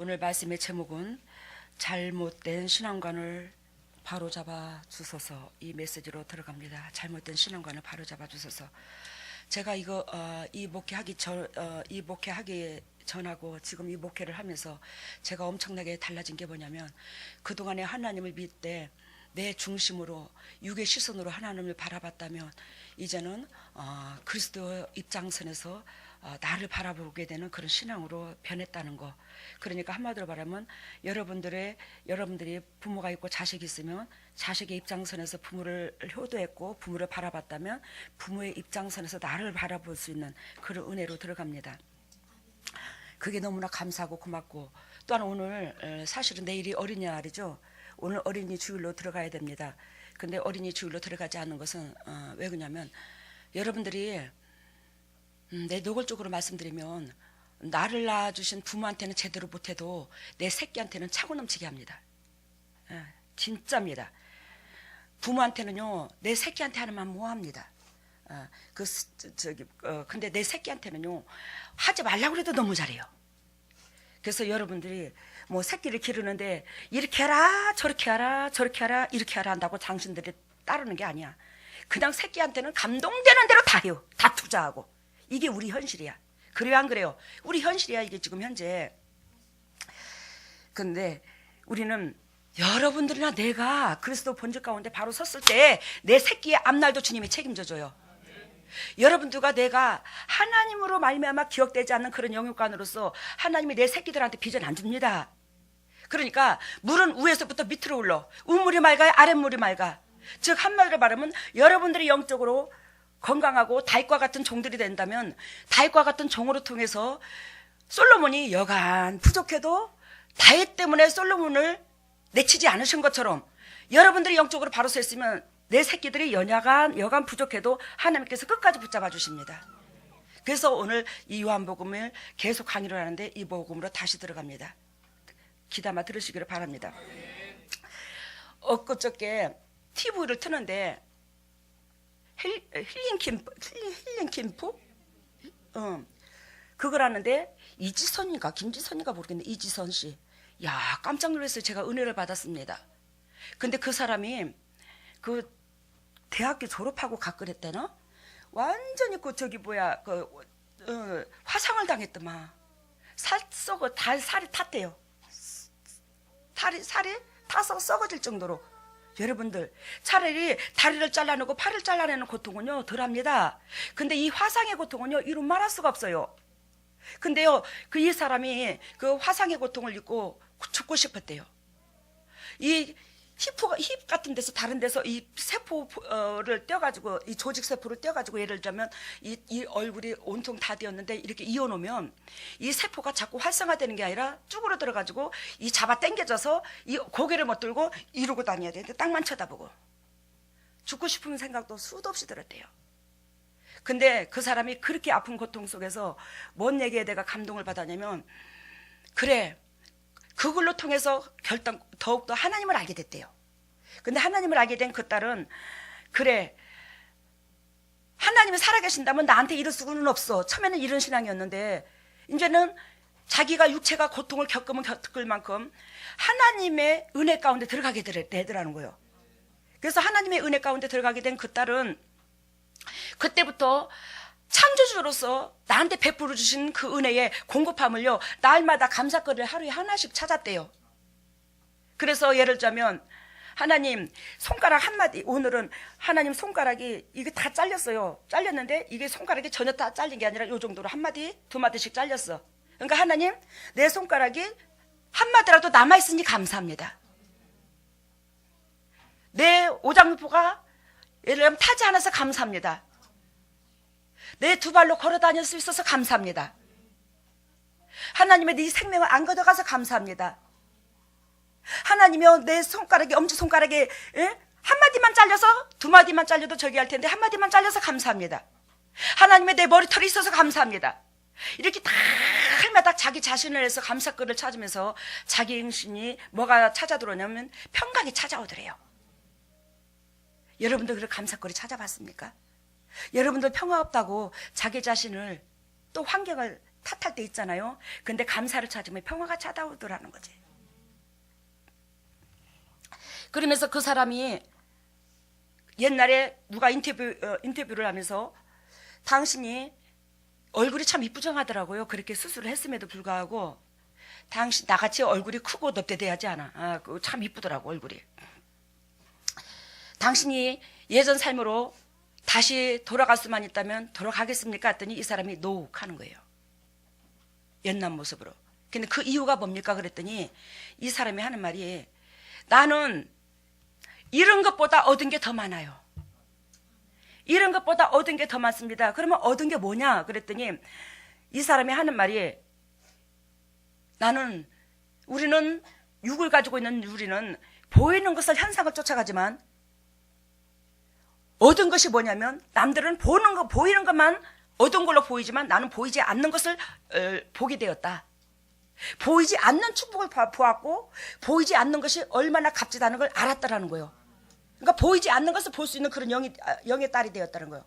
오늘 말씀의 제목은 잘못된 신앙관을 바로잡아 주소서. 이 메시지로 들어갑니다. 잘못된 신앙관을 바로잡아 주소서. 제가 이 목회하기 전하고 지금 이 목회를 하면서 제가 엄청나게 달라진 게 뭐냐면, 그동안에 하나님을 믿을 때 내 중심으로 육의 시선으로 하나님을 바라봤다면 이제는 그리스도 입장선에서 나를 바라보게 되는 그런 신앙으로 변했다는 거. 그러니까 한마디로 말하면 여러분들이 부모가 있고 자식이 있으면 자식의 입장선에서 부모를 효도했고 부모를 바라봤다면 부모의 입장선에서 나를 바라볼 수 있는 그런 은혜로 들어갑니다. 그게 너무나 감사하고 고맙고, 또한 오늘 사실은 내일이 어린이날이죠. 오늘 어린이 주일로 들어가야 됩니다. 근데 어린이 주일로 들어가지 않는 것은 왜 그러냐면, 여러분들이 내 노골적으로 말씀드리면 나를 낳아주신 부모한테는 제대로 못해도 내 새끼한테는 차고 넘치게 합니다. 진짜입니다. 부모한테는요 내 새끼한테 하는 말 뭐합니다. 근데 내 새끼한테는요 하지 말라고 해도 너무 잘해요. 그래서 여러분들이 뭐 새끼를 기르는데 이렇게 해라 저렇게 해라 저렇게 해라 이렇게 해라 한다고 당신들이 따르는 게 아니야. 그냥 새끼한테는 감동되는 대로 다 해요. 다 투자하고. 이게 우리 현실이야. 그래요 안 그래요? 우리 현실이야 이게 지금 현재. 근데 우리는 여러분들이나 내가 그리스도 본질 가운데 바로 섰을 때 내 새끼의 앞날도 주님이 책임져줘요. 여러분들과 내가 하나님으로 말미암아 기억되지 않는 그런 영육관으로서 하나님이 내 새끼들한테 빚은 안 줍니다. 그러니까 물은 위에서부터 밑으로 흘러. 우물이 맑아야 아랫물이 맑아. 즉 한마디로 말하면 여러분들이 영적으로 건강하고 다윗과 같은 종들이 된다면 다윗과 같은 종으로 통해서 솔로몬이 여간 부족해도 다윗 때문에 솔로몬을 내치지 않으신 것처럼 여러분들이 영적으로 바로 서 있으면 내 새끼들이 여간 부족해도 하나님께서 끝까지 붙잡아 주십니다. 그래서 오늘 이 요한복음을 계속 강의를 하는데 이 복음으로 다시 들어갑니다. 귀담아 들으시기를 바랍니다. 엊그저께 TV를 트는데 힐링 캠프? 그걸 하는데 이지선인가 김지선인가 모르겠는데 이지선 씨. 야, 깜짝 놀랐어요. 제가 은혜를 받았습니다. 근데 그 사람이 그 대학교 졸업하고 가그랬대나? 완전히 화상을 당했더만. 살이 탔대요. 살이 타서 썩어질 정도로. 여러분들 차라리 다리를 잘라내고 팔을 잘라내는 고통은요 덜합니다. 근데 이 화상의 고통은요 이루 말할 수가 없어요. 근데요 이 사람이 그 화상의 고통을 잊고 죽고 싶었대요. 이 힙 같은 데서 다른 데서 이 세포를 떼어가지고 이 조직 세포를 떼어가지고 예를 들자면 이 얼굴이 온통 다 되었는데 이렇게 이어놓으면 이 세포가 자꾸 활성화되는 게 아니라 쭈그러 들어가지고 이 잡아 당겨져서 이 고개를 못 들고 이러고 다녀야 되는데 땅만 쳐다보고 죽고 싶은 생각도 수도 없이 들었대요. 근데 그 사람이 그렇게 아픈 고통 속에서 뭔 얘기에 내가 감동을 받았냐면, 그래 그걸로 통해서 더욱더 하나님을 알게 됐대요. 근데 하나님을 알게 된 그 딸은, 그래 하나님이 살아계신다면 나한테 이럴 수는 없어. 처음에는 이런 신앙이었는데 이제는 자기가 육체가 고통을 겪을 만큼 하나님의 은혜 가운데 들어가게 되더라는 거예요. 그래서 하나님의 은혜 가운데 들어가게 된 그 딸은 그때부터 창조주로서 나한테 베풀어 주신 그 은혜의 공급함을요 날마다 감사거리를 하루에 하나씩 찾았대요. 그래서 예를 들자면 하나님 손가락 한마디, 오늘은 하나님 손가락이 이게 다 잘렸어요. 잘렸는데 이게 손가락이 전혀 다 잘린 게 아니라 이 정도로 한마디 두 마디씩 잘렸어. 그러니까 하나님 내 손가락이 한마디라도 남아있으니 감사합니다. 내 오장육부가 예를 들면 타지 않아서 감사합니다. 내 두 발로 걸어 다닐 수 있어서 감사합니다. 하나님의 네 생명을 안 걷어가서 감사합니다. 하나님이여 내 손가락이 엄지손가락에 한마디만 잘려서 두 마디만 잘려도 저기 할 텐데 한마디만 잘려서 감사합니다. 하나님의 내 머리털이 있어서 감사합니다. 이렇게 달마다 자기 자신을 해서 감사거리를 찾으면서 자기 행신이 뭐가 찾아들어오냐면 평강이 찾아오더래요. 여러분들 그런 감사거리 찾아봤습니까? 여러분들 평화 없다고 자기 자신을 또 환경을 탓할 때 있잖아요. 근데 감사를 찾으면 평화가 찾아오더라는 거지. 그러면서 그 사람이 옛날에 누가 인터뷰를 하면서 당신이 얼굴이 참 이쁘장하더라고요. 그렇게 수술을 했음에도 불구하고 당신 나같이 얼굴이 크고 넙대대하지 않아. 참 이쁘더라고 얼굴이. 당신이 예전 삶으로 다시 돌아갈 수만 있다면 돌아가겠습니까? 했더니 이 사람이 노 하는 거예요. 옛날 모습으로. 근데 그 이유가 뭡니까? 그랬더니 이 사람이 하는 말이 나는 이런 것보다 얻은 게 더 많아요. 이런 것보다 얻은 게 더 많습니다. 그러면 얻은 게 뭐냐? 그랬더니 이 사람이 하는 말이 우리는 육을 가지고 있는 우리는 보이는 것을 현상을 쫓아가지만 얻은 것이 뭐냐면 남들은 보이는 것만 얻은 걸로 보이지만 나는 보이지 않는 것을 보게 되었다. 보이지 않는 축복을 보았고 보이지 않는 것이 얼마나 값지다는 걸 알았다라는 거예요. 그러니까 보이지 않는 것을 볼 수 있는 그런 영의 딸이 되었다는 거예요.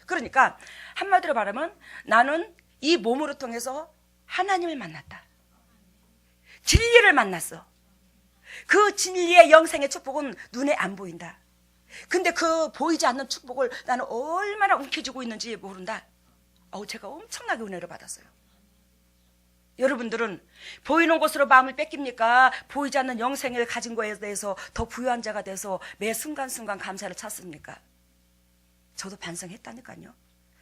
그러니까 한마디로 말하면 나는 이 몸으로 통해서 하나님을 만났다. 진리를 만났어. 그 진리의 영생의 축복은 눈에 안 보인다. 근데 그 보이지 않는 축복을 나는 얼마나 움켜쥐고 있는지 모른다. 제가 엄청나게 은혜를 받았어요. 여러분들은 보이는 것으로 마음을 뺏깁니까? 보이지 않는 영생을 가진 거에 대해서 더 부유한 자가 돼서 매 순간순간 감사를 찾습니까? 저도 반성했다니까요.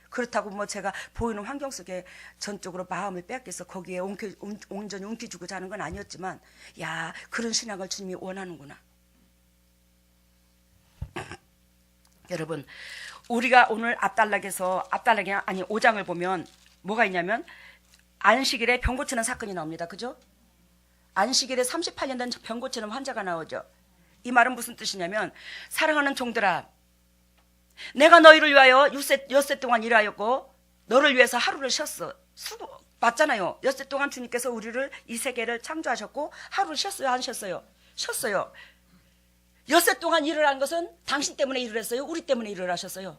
그렇다고 제가 보이는 환경 속에 전적으로 마음을 뺏겨서 거기에 온전히 움켜쥐고 자는 건 아니었지만 그런 신앙을 주님이 원하는구나. 여러분 우리가 오늘 앞단락이 아니 5장을 보면 뭐가 있냐면 안식일에 병 고치는 사건이 나옵니다. 그죠? 안식일에 38년 된 병 고치는 환자가 나오죠. 이 말은 무슨 뜻이냐면 사랑하는 종들아 내가 너희를 위하여 엿새 동안 일하였고 너를 위해서 하루를 쉬었어. 맞잖아요. 엿새 동안 주님께서 우리를 이 세계를 창조하셨고 하루를 쉬었어요? 안 쉬었어요? 쉬었어요. 엿새 동안 일을 한 것은 당신 때문에 일을 했어요? 우리 때문에 일을 하셨어요?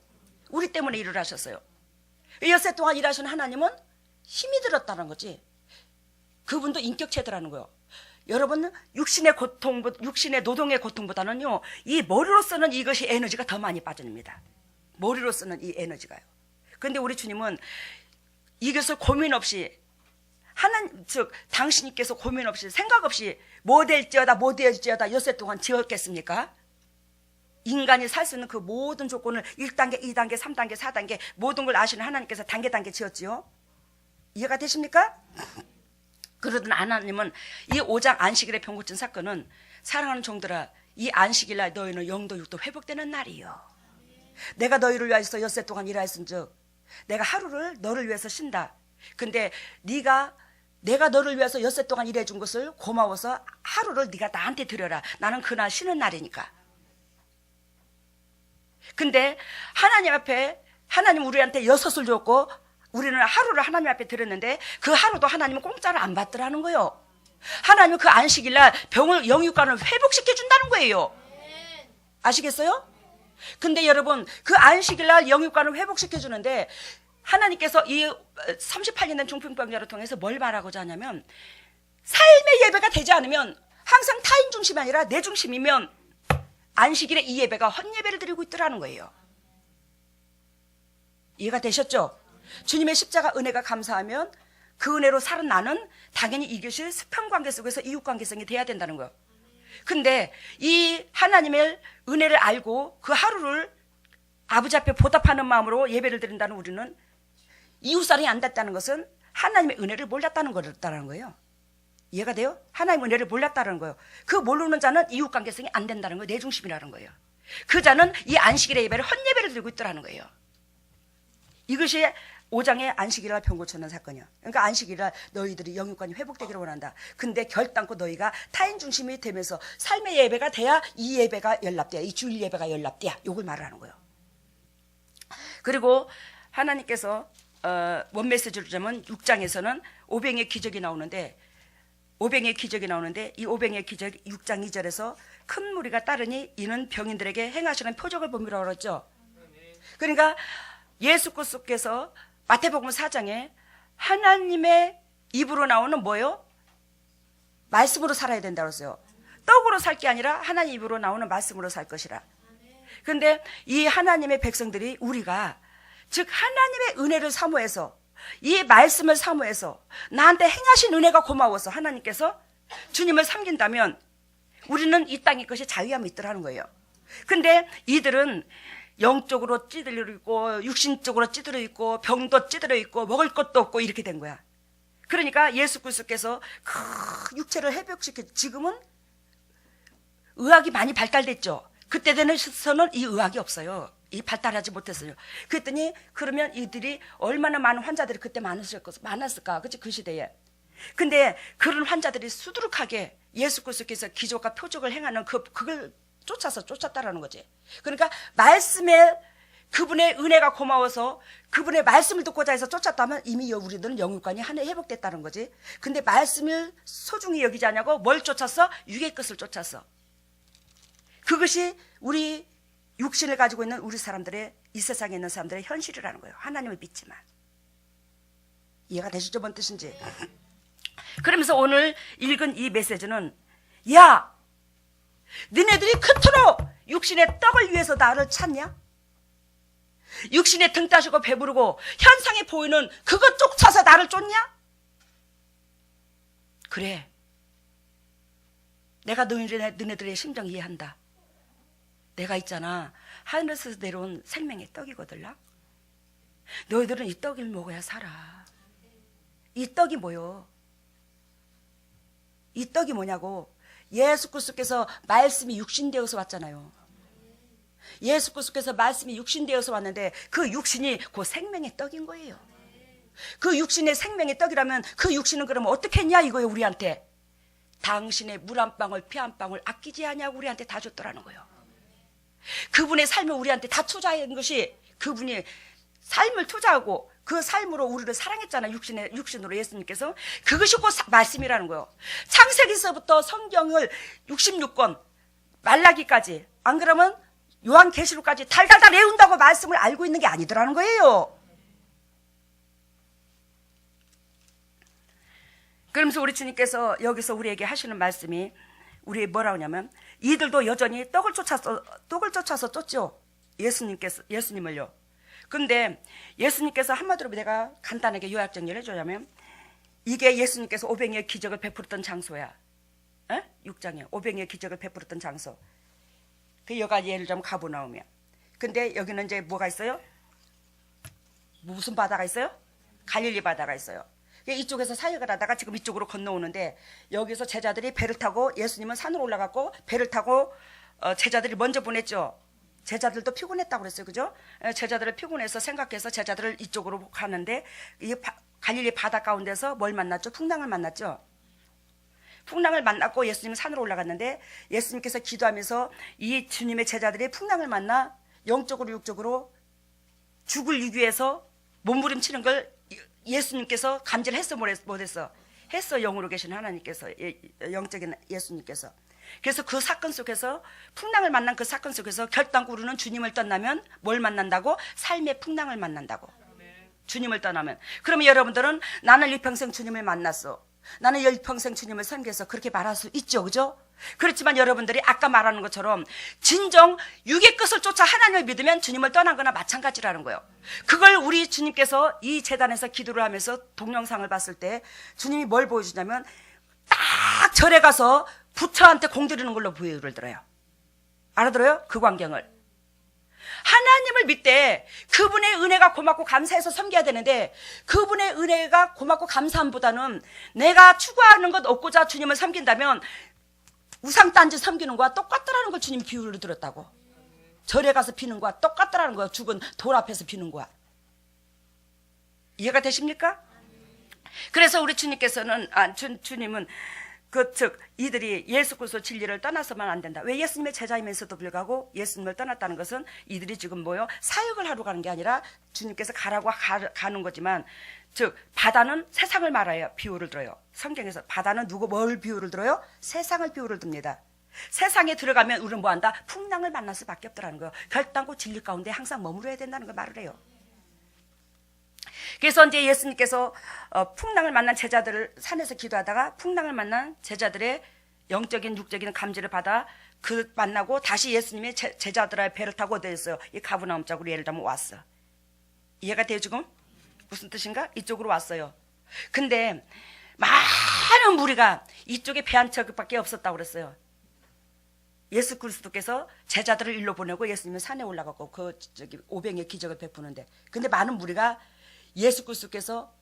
우리 때문에 일을 하셨어요. 엿새 동안 일하신 하나님은 힘이 들었다는 거지. 그분도 인격체더라는 거예요. 여러분 육신의 노동의 고통보다는요 이 머리로 쓰는 이것이 에너지가 더 많이 빠집니다. 머리로 쓰는 이 에너지가요. 그런데 우리 주님은 이것을 고민 없이 당신께서 고민 없이 생각 없이 뭐 될지어다 엿새 동안 지었겠습니까? 인간이 살 수 있는 그 모든 조건을 1단계, 2단계, 3단계, 4단계 모든 걸 아시는 하나님께서 단계 지었지요. 이해가 되십니까? 그러던 하나님은 이 5장 안식일의 병 고친 사건은 사랑하는 종들아 이 안식일날 너희는 영도 육도 회복되는 날이요. 내가 너희를 위하여서 엿새 동안 일하였은즉 내가 하루를 너를 위해서 쉰다. 근데 내가 너를 위해서 엿새 동안 일해준 것을 고마워서 하루를 네가 나한테 드려라. 나는 그날 쉬는 날이니까. 근데 하나님 우리한테 6을 줬고 우리는 하루를 하나님 앞에 드렸는데 그 하루도 하나님은 공짜로 안 받더라는 거예요. 하나님은 그 안식일날 영육간을 회복시켜준다는 거예요. 아시겠어요? 근데 여러분 그 안식일날 영육간을 회복시켜주는데 하나님께서 이 38년 된 중풍병자를 통해서 뭘 말하고자 하냐면 삶의 예배가 되지 않으면 항상 타인 중심이 아니라 내 중심이면 안식일에 이 예배가 헛예배를 드리고 있더라는 거예요. 이해가 되셨죠? 주님의 십자가 은혜가 감사하면 그 은혜로 사는 나는 당연히 이것이 수평관계 속에서 이웃관계성이 돼야 된다는 거예요. 근데 이 하나님의 은혜를 알고 그 하루를 아버지 앞에 보답하는 마음으로 예배를 드린다는 우리는 이웃사랑이 안 됐다는 것은 하나님의 은혜를 몰랐다는 거예요. 이해가 돼요? 하나님의 은혜를 몰랐다는 거예요. 그 모르는 자는 이웃관계성이 안 된다는 거예요. 내 중심이라는 거예요. 그 자는 이 안식일의 예배를 헛예배를 드리고 있더라는 거예요. 이것이 5장의 안식일날 병 고치는 사건이야. 그러니까 안식일날 너희들이 영육간이 회복되기를 원한다. 근데 결단코 너희가 타인 중심이 되면서 삶의 예배가 돼야 이 예배가 연락돼야 이 주일 예배가 연락돼야 이걸 말을 하는 거예요. 그리고 하나님께서 원 메시지를 주자면 6장에서는 오병의 기적이 나오는데 이 오병의 기적 6장 2절에서 큰 무리가 따르니 이는 병인들에게 행하시는 표적을 봄이라고 그랬죠. 그러니까 예수 그리스도께서 마태복음 4장에 하나님의 입으로 나오는 뭐요? 말씀으로 살아야 된다고 했어요. 떡으로 살 게 아니라 하나님 입으로 나오는 말씀으로 살 것이라. 근데 이 하나님의 백성들이 우리가 즉 하나님의 은혜를 사모해서 이 말씀을 사모해서 나한테 행하신 은혜가 고마워서 하나님께서 주님을 섬긴다면 우리는 이 땅의 것이 자유함이 있더라는 거예요. 근데 이들은 영적으로 찌들려 있고 육신적으로 찌들어 있고 병도 찌들어 있고 먹을 것도 없고 이렇게 된 거야. 그러니까 예수 그리스도께서 그 육체를 회복시켜 지금은 의학이 많이 발달됐죠. 그때 되서는 이 의학이 없어요. 이 발달하지 못했어요. 그랬더니 그러면 이들이 얼마나 많은 환자들이 그때 많았을까? 그치? 그 시대에. 근데 그런 환자들이 수두룩하게 예수 그리스도께서 기적과 표적을 행하는 그걸 쫓았다라는 거지. 그러니까 말씀에 그분의 은혜가 고마워서 그분의 말씀을 듣고자 해서 쫓았다면 이미 우리들은 영육관이 하나 회복됐다는 거지. 근데 말씀을 소중히 여기지 않냐고 뭘 쫓았어? 육의 것을 쫓았어. 그것이 우리 육신을 가지고 있는 우리 사람들의 이 세상에 있는 사람들의 현실이라는 거예요. 하나님을 믿지만. 이해가 되시죠? 뭔 뜻인지. 그러면서 오늘 읽은 이 메시지는 야! 너네들이 그토록 육신의 떡을 위해서 나를 찾냐? 육신에 등 따시고 배부르고 현상에 보이는 그것 쫓아서 나를 쫓냐? 그래. 내가 너네들의 심정 이해한다. 내가 있잖아. 하늘에서 내려온 생명의 떡이거든요. 너희들은 이 떡을 먹어야 살아. 이 떡이 뭐요? 이 떡이 뭐냐고. 예수 그리스도께서 말씀이 육신되어서 왔잖아요. 예수 그리스도께서 말씀이 육신되어서 왔는데 그 육신이 그 생명의 떡인 거예요. 그 육신의 생명의 떡이라면 그 육신은 그러면 어떻게 했냐 이거예요. 우리한테. 당신의 물 한 방울 피 한 방울 아끼지 않냐고 우리한테 다 줬더라는 거예요. 그분의 삶을 우리한테 다 투자한 것이 그분이 삶을 투자하고 그 삶으로 우리를 사랑했잖아요. 육신으로 예수님께서. 그것이 곧 말씀이라는 거예요. 창세기서부터 성경을 66권 말라기까지 안 그러면 요한계시록까지 달달달 외운다고 말씀을 알고 있는 게 아니더라는 거예요. 그러면서 우리 주님께서 여기서 우리에게 하시는 말씀이 우리 뭐라고 하냐면 이들도 여전히 떡을 쫓아서 쫓죠. 예수님을요. 근데 예수님께서 한마디로 내가 간단하게 요약 정리를 해주자면 이게 예수님께서 500의 기적을 베풀었던 장소야. 6장에 500의 기적을 베풀었던 장소. 그 여가 예를 들면 가버나움이야. 근데 여기는 이제 뭐가 있어요? 무슨 바다가 있어요? 갈릴리 바다가 있어요. 이쪽에서 사역을 하다가 지금 이쪽으로 건너오는데 여기서 제자들이 배를 타고 예수님은 산으로 올라갔고 배를 타고 제자들이 먼저 보냈죠. 제자들도 피곤했다고 그랬어요. 그죠? 제자들을 피곤해서 생각해서 제자들을 이쪽으로 가는데 이 갈릴리 바다 가운데서 뭘 만났죠? 풍랑을 만났죠. 풍랑을 만났고 예수님은 산으로 올라갔는데 예수님께서 기도하면서 이 주님의 제자들이 풍랑을 만나 영적으로 육적으로 죽을 위기에서 몸부림치는 걸 예수님께서 감지를 했어 못했어? 했어. 영으로 계신 하나님께서 영적인 예수님께서. 그래서 그 사건 속에서 풍랑을 만난 그 사건 속에서 결단코로는 주님을 떠나면 뭘 만난다고? 삶의 풍랑을 만난다고. 주님을 떠나면. 그러면 여러분들은 나는 일평생 주님을 만났어. 나는 일평생 주님을 섬겨서 그렇게 말할 수 있죠. 그죠? 그렇지만 여러분들이 아까 말하는 것처럼 진정 육의 것을 쫓아 하나님을 믿으면 주님을 떠난 거나 마찬가지라는 거예요. 그걸 우리 주님께서 이 재단에서 기도를 하면서 동영상을 봤을 때 주님이 뭘 보여주냐면 딱 절에 가서 부처한테 공드리는 걸로 보여를 들어요. 알아들어요? 그 광경을. 하나님을 믿되 그분의 은혜가 고맙고 감사해서 섬겨야 되는데 그분의 은혜가 고맙고 감사함보다는 내가 추구하는 것 얻고자 주님을 섬긴다면 우상단지 섬기는 거와 똑같더라는 걸 주님 기울여 들었다고. 절에 가서 비는 거와 똑같더라는 거야. 죽은 돌 앞에서 비는 거야. 이해가 되십니까? 그래서 우리 주님께서는 주님은 즉 이들이 예수 그리스도 진리를 떠나서만 안 된다. 왜? 예수님의 제자이면서도 불구하고 예수님을 떠났다는 것은 이들이 지금 뭐요? 사역을 하러 가는 게 아니라 주님께서 가라고 가는 거지만 즉 바다는 세상을 말해요. 비유를 들어요. 성경에서 바다는 뭘 비유를 들어요? 세상을 비유를 듭니다. 세상에 들어가면 우리는 뭐한다? 풍랑을 만날 수밖에 없더라는 거예요. 결단코 진리 가운데 항상 머무러야 된다는 걸 말을 해요. 그래서 이제 예수님께서 풍랑을 만난 제자들을 산에서 기도하다가 풍랑을 만난 제자들의 영적인 육적인 감지를 받아 그 만나고 다시 예수님의 제자들의 배를 타고 어디였어요? 이 가브나움 쪽으로 예를 들면 왔어. 이해가 돼요 지금? 무슨 뜻인가? 이쪽으로 왔어요. 근데 많은 무리가 이쪽에 배 한 척밖에 없었다고 그랬어요. 예수 그리스도께서 제자들을 일로 보내고 예수님은 산에 올라가고 그 저기 오병의 기적을 베푸는데, 근데 많은 무리가 예수 그리스도께서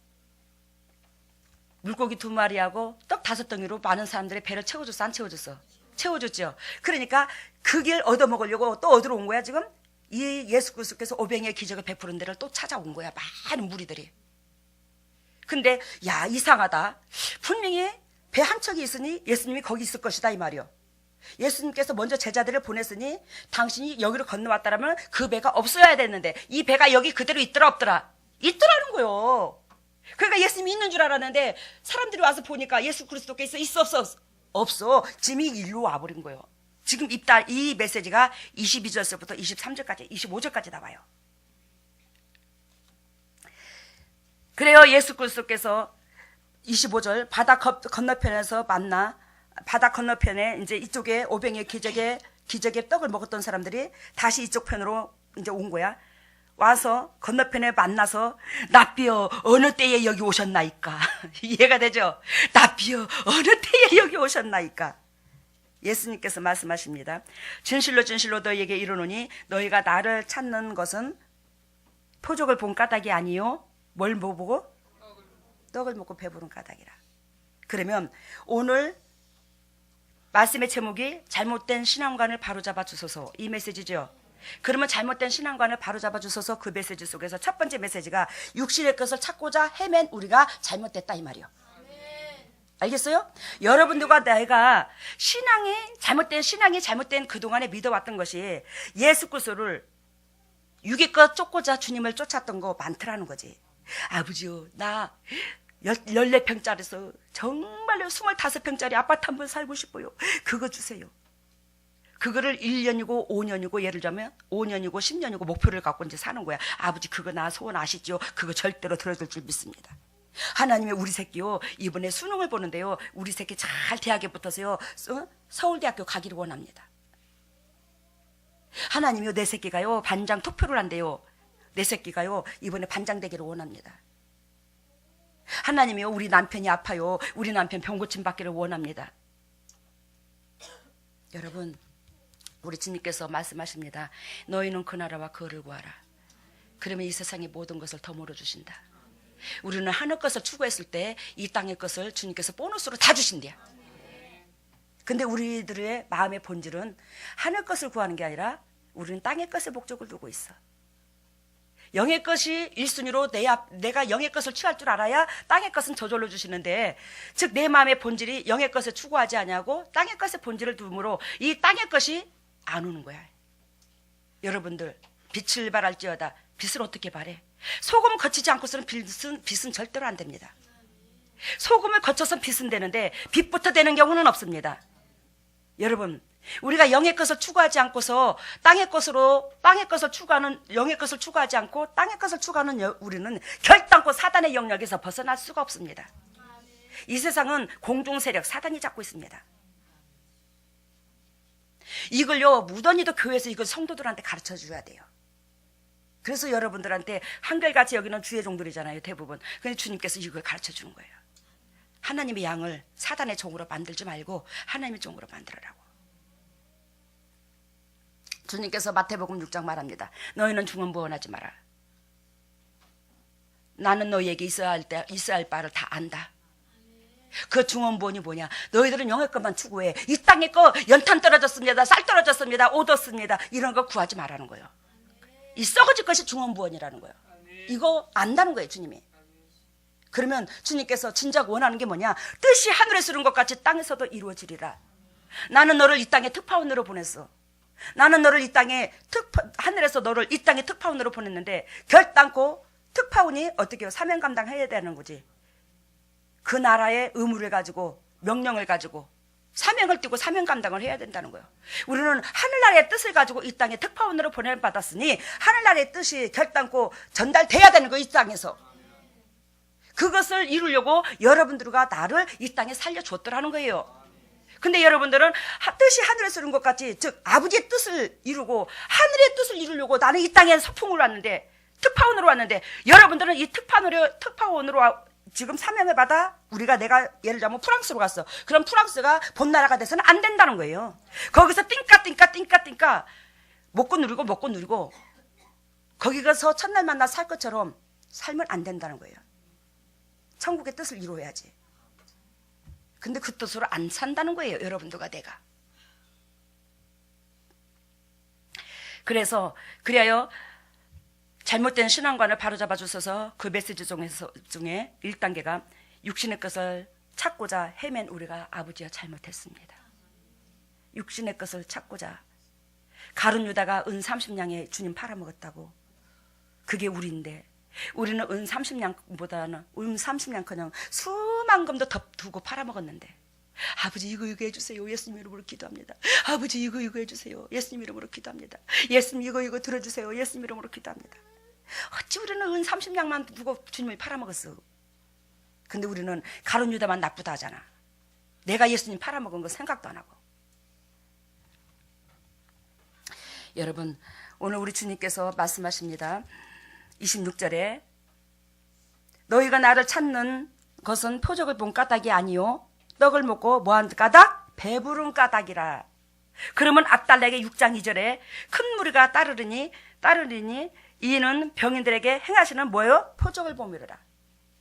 물고기 2마리하고 떡 5덩이로 많은 사람들의 배를 채워줬어, 안 채워줬어? 채워줬죠. 그러니까 그 길 얻어먹으려고 또 어디로 온 거야 지금? 이 예수 그리스도께서 오병의 기적을 베푸는 데를 또 찾아온 거야, 많은 무리들이. 근데 야, 이상하다. 분명히 배 한 척이 있으니 예수님이 거기 있을 것이다 이 말이요. 예수님께서 먼저 제자들을 보냈으니 당신이 여기로 건너왔다라면 그 배가 없어야 됐는데 이 배가 여기 그대로 있더라 없더라? 있더라는 거요. 그러니까 예수님이 있는 줄 알았는데 사람들이 와서 보니까 예수 그리스도께서 있어 없어. 짐이 일로 와버린 거예요. 지금 이 메시지가 22절서부터 23절까지 25절까지 나와요. 그래요. 예수 그리스도께서 25절 바다 건너편에서 만나, 바다 건너편에 이제 이쪽에 오병의 기적의 떡을 먹었던 사람들이 다시 이쪽 편으로 이제 온 거야. 와서 건너편에 만나서 납비여 어느 때에 여기 오셨나이까? 이해가 되죠? 납비여 어느 때에 여기 오셨나이까? 예수님께서 말씀하십니다. 진실로 진실로 너희에게 이르노니 너희가 나를 찾는 것은 표적을 본 까닭이 아니요. 뭘 보고? 떡을 먹고 배부른 까닭이라. 그러면 오늘 말씀의 제목이 잘못된 신앙관을 바로잡아 주소서, 이 메시지죠. 그러면 잘못된 신앙관을 바로잡아 주소서, 그 메시지 속에서 첫 번째 메시지가 육신의 것을 찾고자 헤맨 우리가 잘못됐다 이 말이요. 알겠어요? 여러분들과 내가 잘못된 그동안에 믿어왔던 것이 예수 그리스도를 육의 것 쫓고자 주님을 쫓았던 거 많더라는 거지. 아버지요, 나 14평짜리에서 정말로 25평짜리 아파트 한번 살고 싶어요. 그거 주세요. 그거를 1년이고 5년이고 예를 들자면 5년이고 10년이고 목표를 갖고 이제 사는 거야. 아버지 그거 나 소원 아시죠? 그거 절대로 들어줄 줄 믿습니다. 하나님의 우리 새끼요, 이번에 수능을 보는데요, 우리 새끼 잘 대학에 붙어서요 서울대학교 가기를 원합니다. 하나님이요, 내 새끼가요 반장 투표를 한대요. 내 새끼가요 이번에 반장 되기를 원합니다. 하나님이요, 우리 남편이 아파요. 우리 남편 병 고침 받기를 원합니다. 여러분, 우리 주님께서 말씀하십니다. 너희는 그 나라와 그를 구하라. 그러면 이 세상의 모든 것을 더물어 주신다. 우리는 하늘 것을 추구했을 때 이 땅의 것을 주님께서 보너스로 다 주신대요. 근데 우리들의 마음의 본질은 하늘 것을 구하는 게 아니라 우리는 땅의 것에 목적을 두고 있어. 영의 것이 1순위로 내가 영의 것을 취할 줄 알아야 땅의 것은 저절로 주시는데, 즉 내 마음의 본질이 영의 것을 추구하지 않냐고 땅의 것에 본질을 두므로 이 땅의 것이 안 오는 거야. 여러분들, 빛을 발할지어다. 빛을 어떻게 발해? 소금 거치지 않고서는 빛은 절대로 안 됩니다. 소금을 거쳐서 빛은 되는데 빛부터 되는 경우는 없습니다. 여러분, 우리가 영의 것을 추구하지 않고서 영의 것을 추구하지 않고 땅의 것을 추구하는 우리는 결단코 사단의 영역에서 벗어날 수가 없습니다. 이 세상은 공중 세력 사단이 잡고 있습니다. 이걸요, 무던히도 교회에서 이걸 성도들한테 가르쳐 줘야 돼요. 그래서 여러분들한테 한결같이 여기는 주의 종들이잖아요, 대부분. 근데 주님께서 이걸 가르쳐 주는 거예요. 하나님의 양을 사단의 종으로 만들지 말고 하나님의 종으로 만들어라고. 주님께서 마태복음 6장 말합니다. 너희는 중언부언하지 마라. 나는 너희에게 있어야 할 바를 다 안다. 그 중언부언이 뭐냐? 너희들은 영의 것만 추구해. 이 땅의 거 연탄 떨어졌습니다, 쌀 떨어졌습니다, 옷 얻습니다, 이런 거 구하지 말라는 거예요. 이 썩어질 것이 중언부언이라는 거예요. 이거 안다는 거예요, 주님이. 그러면 주님께서 진작 원하는 게 뭐냐? 뜻이 하늘에서 이룬 것 같이 땅에서도 이루어지리라. 나는 너를 이 땅에 특파원으로 보냈어. 나는 너를 이 땅에 하늘에서 너를 이 땅에 특파원으로 보냈는데 결단코 특파원이 어떻게 해요? 사명 감당해야 되는 거지. 그 나라의 의무를 가지고 명령을 가지고 사명을 띠고 사명 감당을 해야 된다는 거예요. 우리는 하늘나라의 뜻을 가지고 이 땅에 특파원으로 보내받았으니 하늘나라의 뜻이 결단코 전달돼야 되는 거예요, 이 땅에서. 그것을 이루려고 여러분들과 나를 이 땅에 살려줬더라는 거예요. 근데 여러분들은 뜻이 하늘에서 이룬 것 같이, 즉 아버지의 뜻을 이루고 하늘의 뜻을 이루려고 나는 이 땅에 서풍으로 왔는데, 특파원으로 왔는데, 여러분들은 이 특파원으로 지금 사명을 받아 내가 예를 들자면 프랑스로 갔어. 그럼 프랑스가 본나라가 돼서는 안 된다는 거예요. 거기서 띵까 먹고 누리고 거기 가서 첫날 만나 살 것처럼 살면 안 된다는 거예요. 천국의 뜻을 이루어야지. 근데 그 뜻으로 안 산다는 거예요. 여러분들과 내가. 그래야 잘못된 신앙관을 바로잡아 주셔서 그 메시지 중에 1단계가 육신의 것을 찾고자 헤맨 우리가 아버지와 잘못했습니다. 육신의 것을 찾고자. 가룟 유다가 은 30냥에 주님 팔아먹었다고. 그게 우리인데 우리는 은 30냥커녕 수만 금도 더 두고 팔아먹었는데, 아버지 이거 해주세요. 예수님 이름으로 기도합니다. 아버지 이거 해주세요. 예수님 이름으로 기도합니다. 예수님 이거 들어주세요. 예수님 이름으로 기도합니다. 어찌 우리는 은 30냥만 두고 주님을 팔아먹었어. 근데 우리는 가룟 유다만 나쁘다 하잖아. 내가 예수님 팔아먹은 거 생각도 안 하고. 여러분, 오늘 우리 주님께서 말씀하십니다. 26절에 너희가 나를 찾는 것은 표적을 본 까닭이 아니요 떡을 먹고 뭐한 까닭? 배부른 까닭이라. 그러면 압달렉의 6장 2절에 큰 무리가 따르리니 이는 병인들에게 행하시는 뭐요? 표적을 봄이라.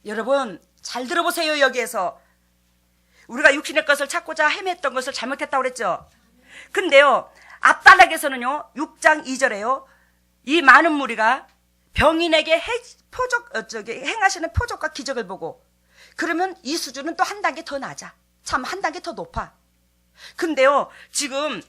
여러분 잘 들어보세요. 여기에서 우리가 육신의 것을 찾고자 헤맸던 것을 잘못했다고 그랬죠. 근데요, 압달렉에서는요 6장 2절에요 이 많은 무리가 병인에게 행하시는 표적과 기적을 보고, 그러면 이 수준은 또 한 단계 더 낮아. 참 한 단계 더 높아. 근데요 지금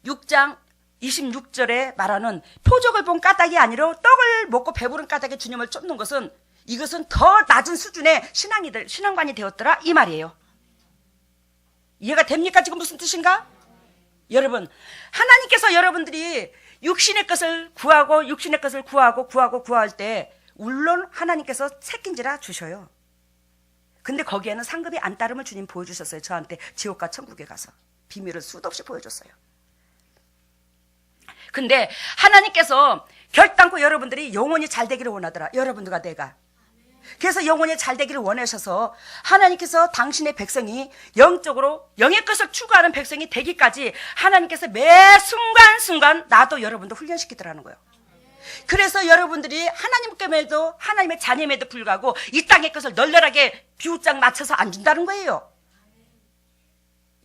6장 26절에 말하는 표적을 본 까닭이 아니라 떡을 먹고 배부른 까닭에 주님을 쫓는 것은, 이것은 더 낮은 수준의 신앙관이 되었더라 이 말이에요. 이해가 됩니까? 지금 무슨 뜻인가? 여러분, 하나님께서 여러분들이 육신의 것을 구할 때 물론 하나님께서 새끼인지라 주셔요. 근데 거기에는 상급이 안 따름을 주님 보여주셨어요. 저한테 지옥과 천국에 가서 비밀을 수도 없이 보여줬어요. 근데 하나님께서 결단코 여러분들이 영원히 잘 되기를 원하더라. 여러분들과 내가. 그래서 영원히 잘 되기를 원하셔서 하나님께서 당신의 백성이 영의 것을 추구하는 백성이 되기까지 하나님께서 매 순간순간 나도 여러분도 훈련시키더라는 거예요. 그래서 여러분들이 하나님의 자녀임에도 불구하고 이 땅의 것을 널널하게 비웃장 맞춰서 안 준다는 거예요.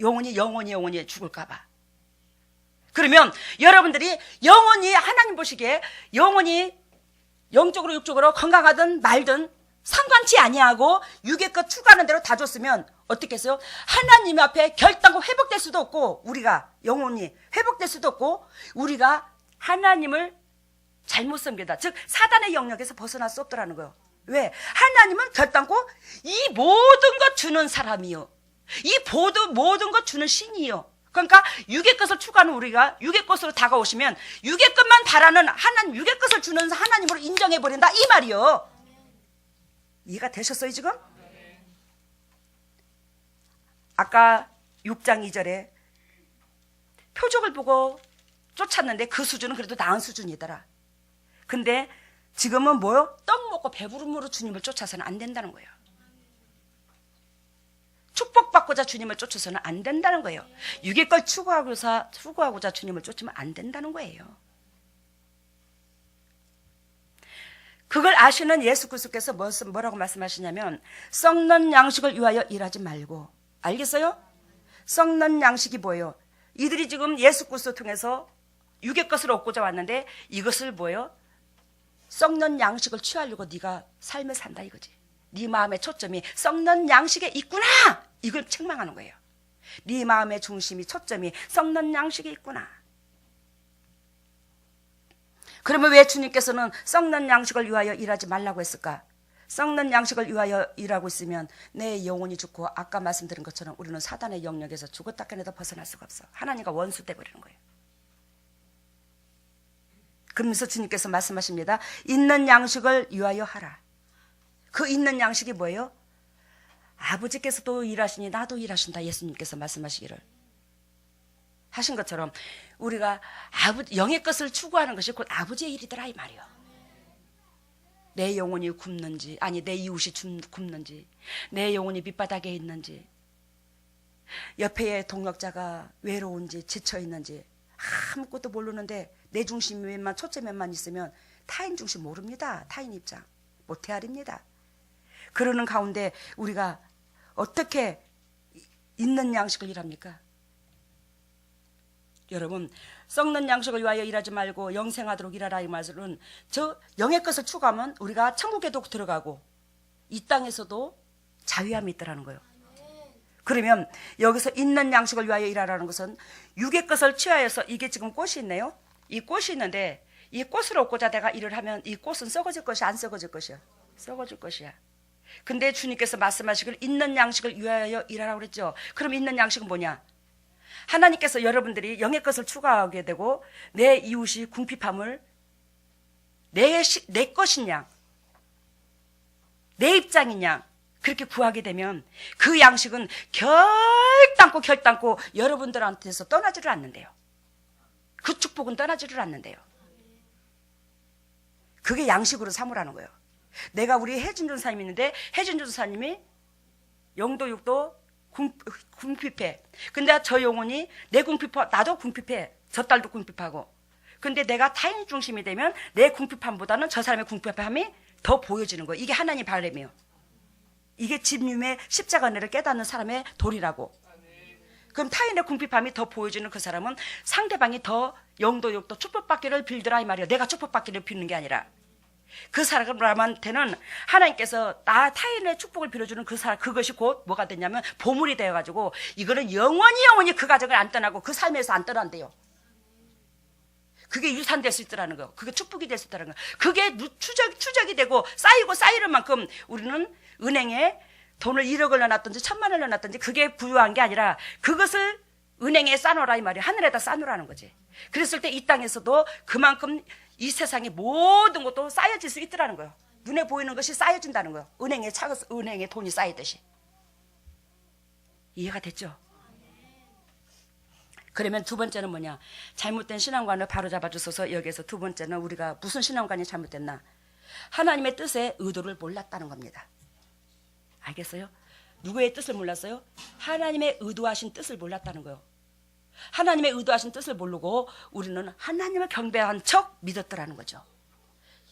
영원히 죽을까 봐. 그러면 여러분들이 영원히 하나님 보시기에 영원히 영적으로 육적으로 건강하든 말든 상관치 아니하고 육의 것 추구하는 대로 다 줬으면 어떻겠어요? 하나님 앞에 결단코 회복될 수도 없고, 우리가 영원히 회복될 수도 없고, 우리가 하나님을 잘못 섬기다, 즉 사단의 영역에서 벗어날 수 없더라는 거예요. 왜? 하나님은 결단코 이 모든 것 주는 사람이요, 이 모든 것 주는 신이요. 그러니까 육의 것을 추구하는 우리가 육의 것으로 다가오시면 육의 것만 바라는 하나님, 육의 것을 주는 하나님으로 인정해버린다 이 말이요. 이해가 되셨어요 지금? 아까 6장 2절에 표적을 보고 쫓았는데 그 수준은 그래도 나은 수준이더라. 근데 지금은 뭐요? 떡 먹고 배부름으로 주님을 쫓아서는 안 된다는 거예요. 축복받고자 주님을 쫓아서는 안 된다는 거예요. 육의 걸 추구하고자 주님을 쫓으면 안 된다는 거예요. 그걸 아시는 예수 그리스도께서 뭐라고 말씀하시냐면, 썩는 양식을 위하여 일하지 말고. 알겠어요? 썩는 양식이 뭐예요? 이들이 지금 예수 그리스도 통해서 육의 것을 얻고자 왔는데 이것을 뭐예요? 썩는 양식을 취하려고 네가 삶을 산다 이거지. 네 마음의 초점이 썩는 양식에 있구나, 이걸 책망하는 거예요. 네 마음의 중심이 초점이 썩는 양식에 있구나. 그러면 왜 주님께서는 썩는 양식을 위하여 일하지 말라고 했을까? 썩는 양식을 위하여 일하고 있으면 내 영혼이 죽고, 아까 말씀드린 것처럼 우리는 사단의 영역에서 죽었다 깨내도 벗어날 수가 없어. 하나님과 원수 돼버리는 거예요. 그러면서 주님께서 말씀하십니다. 있는 양식을 위하여 하라. 그 있는 양식이 뭐예요? 아버지께서도 일하시니 나도 일하신다. 예수님께서 말씀하시기를 하신 것처럼 우리가 영의 것을 추구하는 것이 곧 아버지의 일이더라 이 말이요. 내 영혼이 굶는지, 아니 내 이웃이 굶는지, 내 영혼이 밑바닥에 있는지, 옆에 동역자가 외로운지 지쳐 있는지 아무것도 모르는데 내 중심에만 초점에만 있으면 타인 중심 모릅니다. 타인 입장 못 헤아립니다. 그러는 가운데 우리가 어떻게 있는 양식을 일합니까? 여러분, 썩는 양식을 위하여 일하지 말고 영생하도록 일하라 이 말은 저 영의 것을 추구하면 우리가 천국에도 들어가고 이 땅에서도 자유함이 있다라는 거예요. 그러면 여기서 있는 양식을 위하여 일하라는 것은 육의 것을 취하여서 이게 지금 꽃이 있네요. 이 꽃이 있는데 이 꽃을 얻고자 내가 일을 하면 이 꽃은 썩어질 것이 안 썩어질 것이야. 썩어질 것이야. 근데 주님께서 말씀하시길 있는 양식을 위하여 일하라고 그랬죠. 그럼 있는 양식은 뭐냐? 하나님께서 여러분들이 영의 것을 추구하게 되고 내 이웃이 궁핍함을 내 것인 양, 내 입장인 양 그렇게 구하게 되면 그 양식은 결단코 여러분들한테서 떠나지를 않는데요. 그 축복은 떠나지를 않는데요. 그게 양식으로 삼으라는 거예요. 내가 우리 혜진 전사님이 있는데 혜진 전사님이 영도 육도 궁핍해. 근데 저 영혼이 내 궁핍하, 나도 궁핍해. 저 딸도 궁핍하고. 근데 내가 타인 중심이 되면 내 궁핍함보다는 저 사람의 궁핍함이 더 보여지는 거예요. 이게 하나님 바람이에요. 이게 집님의 십자가 은혜를 깨닫는 사람의 도리라고. 그럼 타인의 궁핍함이 더 보여지는 그 사람은 상대방이 더 영도 육도 축복받기를 빌더라 이 말이에요. 내가 축복받기를 빌는 게 아니라. 그 사람한테는 하나님께서 타인의 축복을 빌어주는 그것이 곧 뭐가 되냐면 보물이 되어가지고 이거는 영원히 그 가정을 안 떠나고 그 삶에서 안 떠난대요. 그게 유산될 수 있더라는 거. 그게 축복이 될 수 있다는 거. 그게 추적이 되고 쌓이는 만큼 우리는 은행에 돈을 1억을 넣어놨든지 1000만 원을 넣어놨든지 그게 부유한 게 아니라 그것을 은행에 싸놓으라 이 말이에요. 하늘에다 싸놓으라는 거지. 그랬을 때 이 땅에서도 그만큼 이 세상의 모든 것도 쌓여질 수 있더라는 거예요. 눈에 보이는 것이 쌓여진다는 거예요. 은행에 돈이 쌓이듯이. 이해가 됐죠? 그러면 두 번째는 뭐냐? 잘못된 신앙관을 바로잡아 주셔서 여기에서 두 번째는 우리가 무슨 신앙관이 잘못됐나? 하나님의 뜻의 의도를 몰랐다는 겁니다. 알겠어요? 누구의 뜻을 몰랐어요? 하나님의 의도하신 뜻을 몰랐다는 거예요. 하나님의 의도하신 뜻을 모르고 우리는 하나님을 경배한 척 믿었더라는 거죠.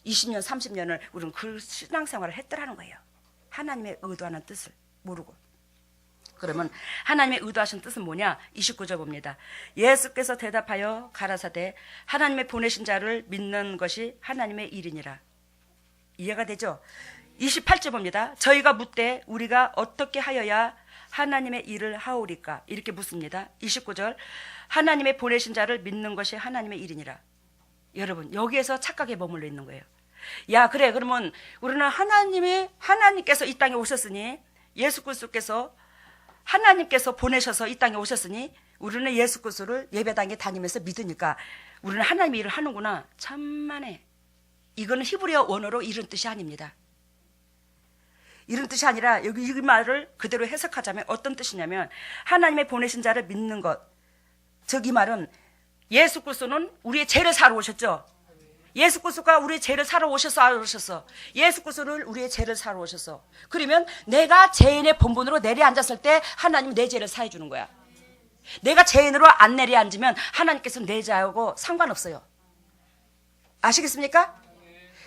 20년, 30년을 우리는 그 신앙생활을 했더라는 거예요. 하나님의 의도하는 뜻을 모르고. 그러면 하나님의 의도하신 뜻은 뭐냐? 29절 봅니다. 예수께서 대답하여 가라사대 하나님의 보내신 자를 믿는 것이 하나님의 일이니라. 이해가 되죠? 28절 봅니다. 저희가 묻되 우리가 어떻게 하여야 하나님의 일을 하오리까? 이렇게 묻습니다. 29절 하나님의 보내신 자를 믿는 것이 하나님의 일이니라. 여러분 여기에서 착각에 머물러 있는 거예요. 야 그래 그러면 우리는 하나님께서 이 땅에 오셨으니 예수 그리스도께서 하나님께서 보내셔서 이 땅에 오셨으니 우리는 예수 그리스도를 예배당에 다니면서 믿으니까 우리는 하나님의 일을 하는구나. 참만해. 이거는 히브리어 원어로 이런 뜻이 아닙니다. 이런 뜻이 아니라 여기 이 말을 그대로 해석하자면 어떤 뜻이냐면 하나님의 보내신 자를 믿는 것. 즉 이 말은 예수 그리스도는 우리의 죄를 사러 오셨죠. 예수 그리스도가 우리의 죄를 사러 오셨어. 예수 그리스도를 우리의 죄를 사러 오셨어. 그러면 내가 죄인의 본분으로 내려앉았을 때 하나님은 내 죄를 사해 주는 거야. 내가 죄인으로 안 내려앉으면 하나님께서는 내 죄하고 상관없어요. 아시겠습니까?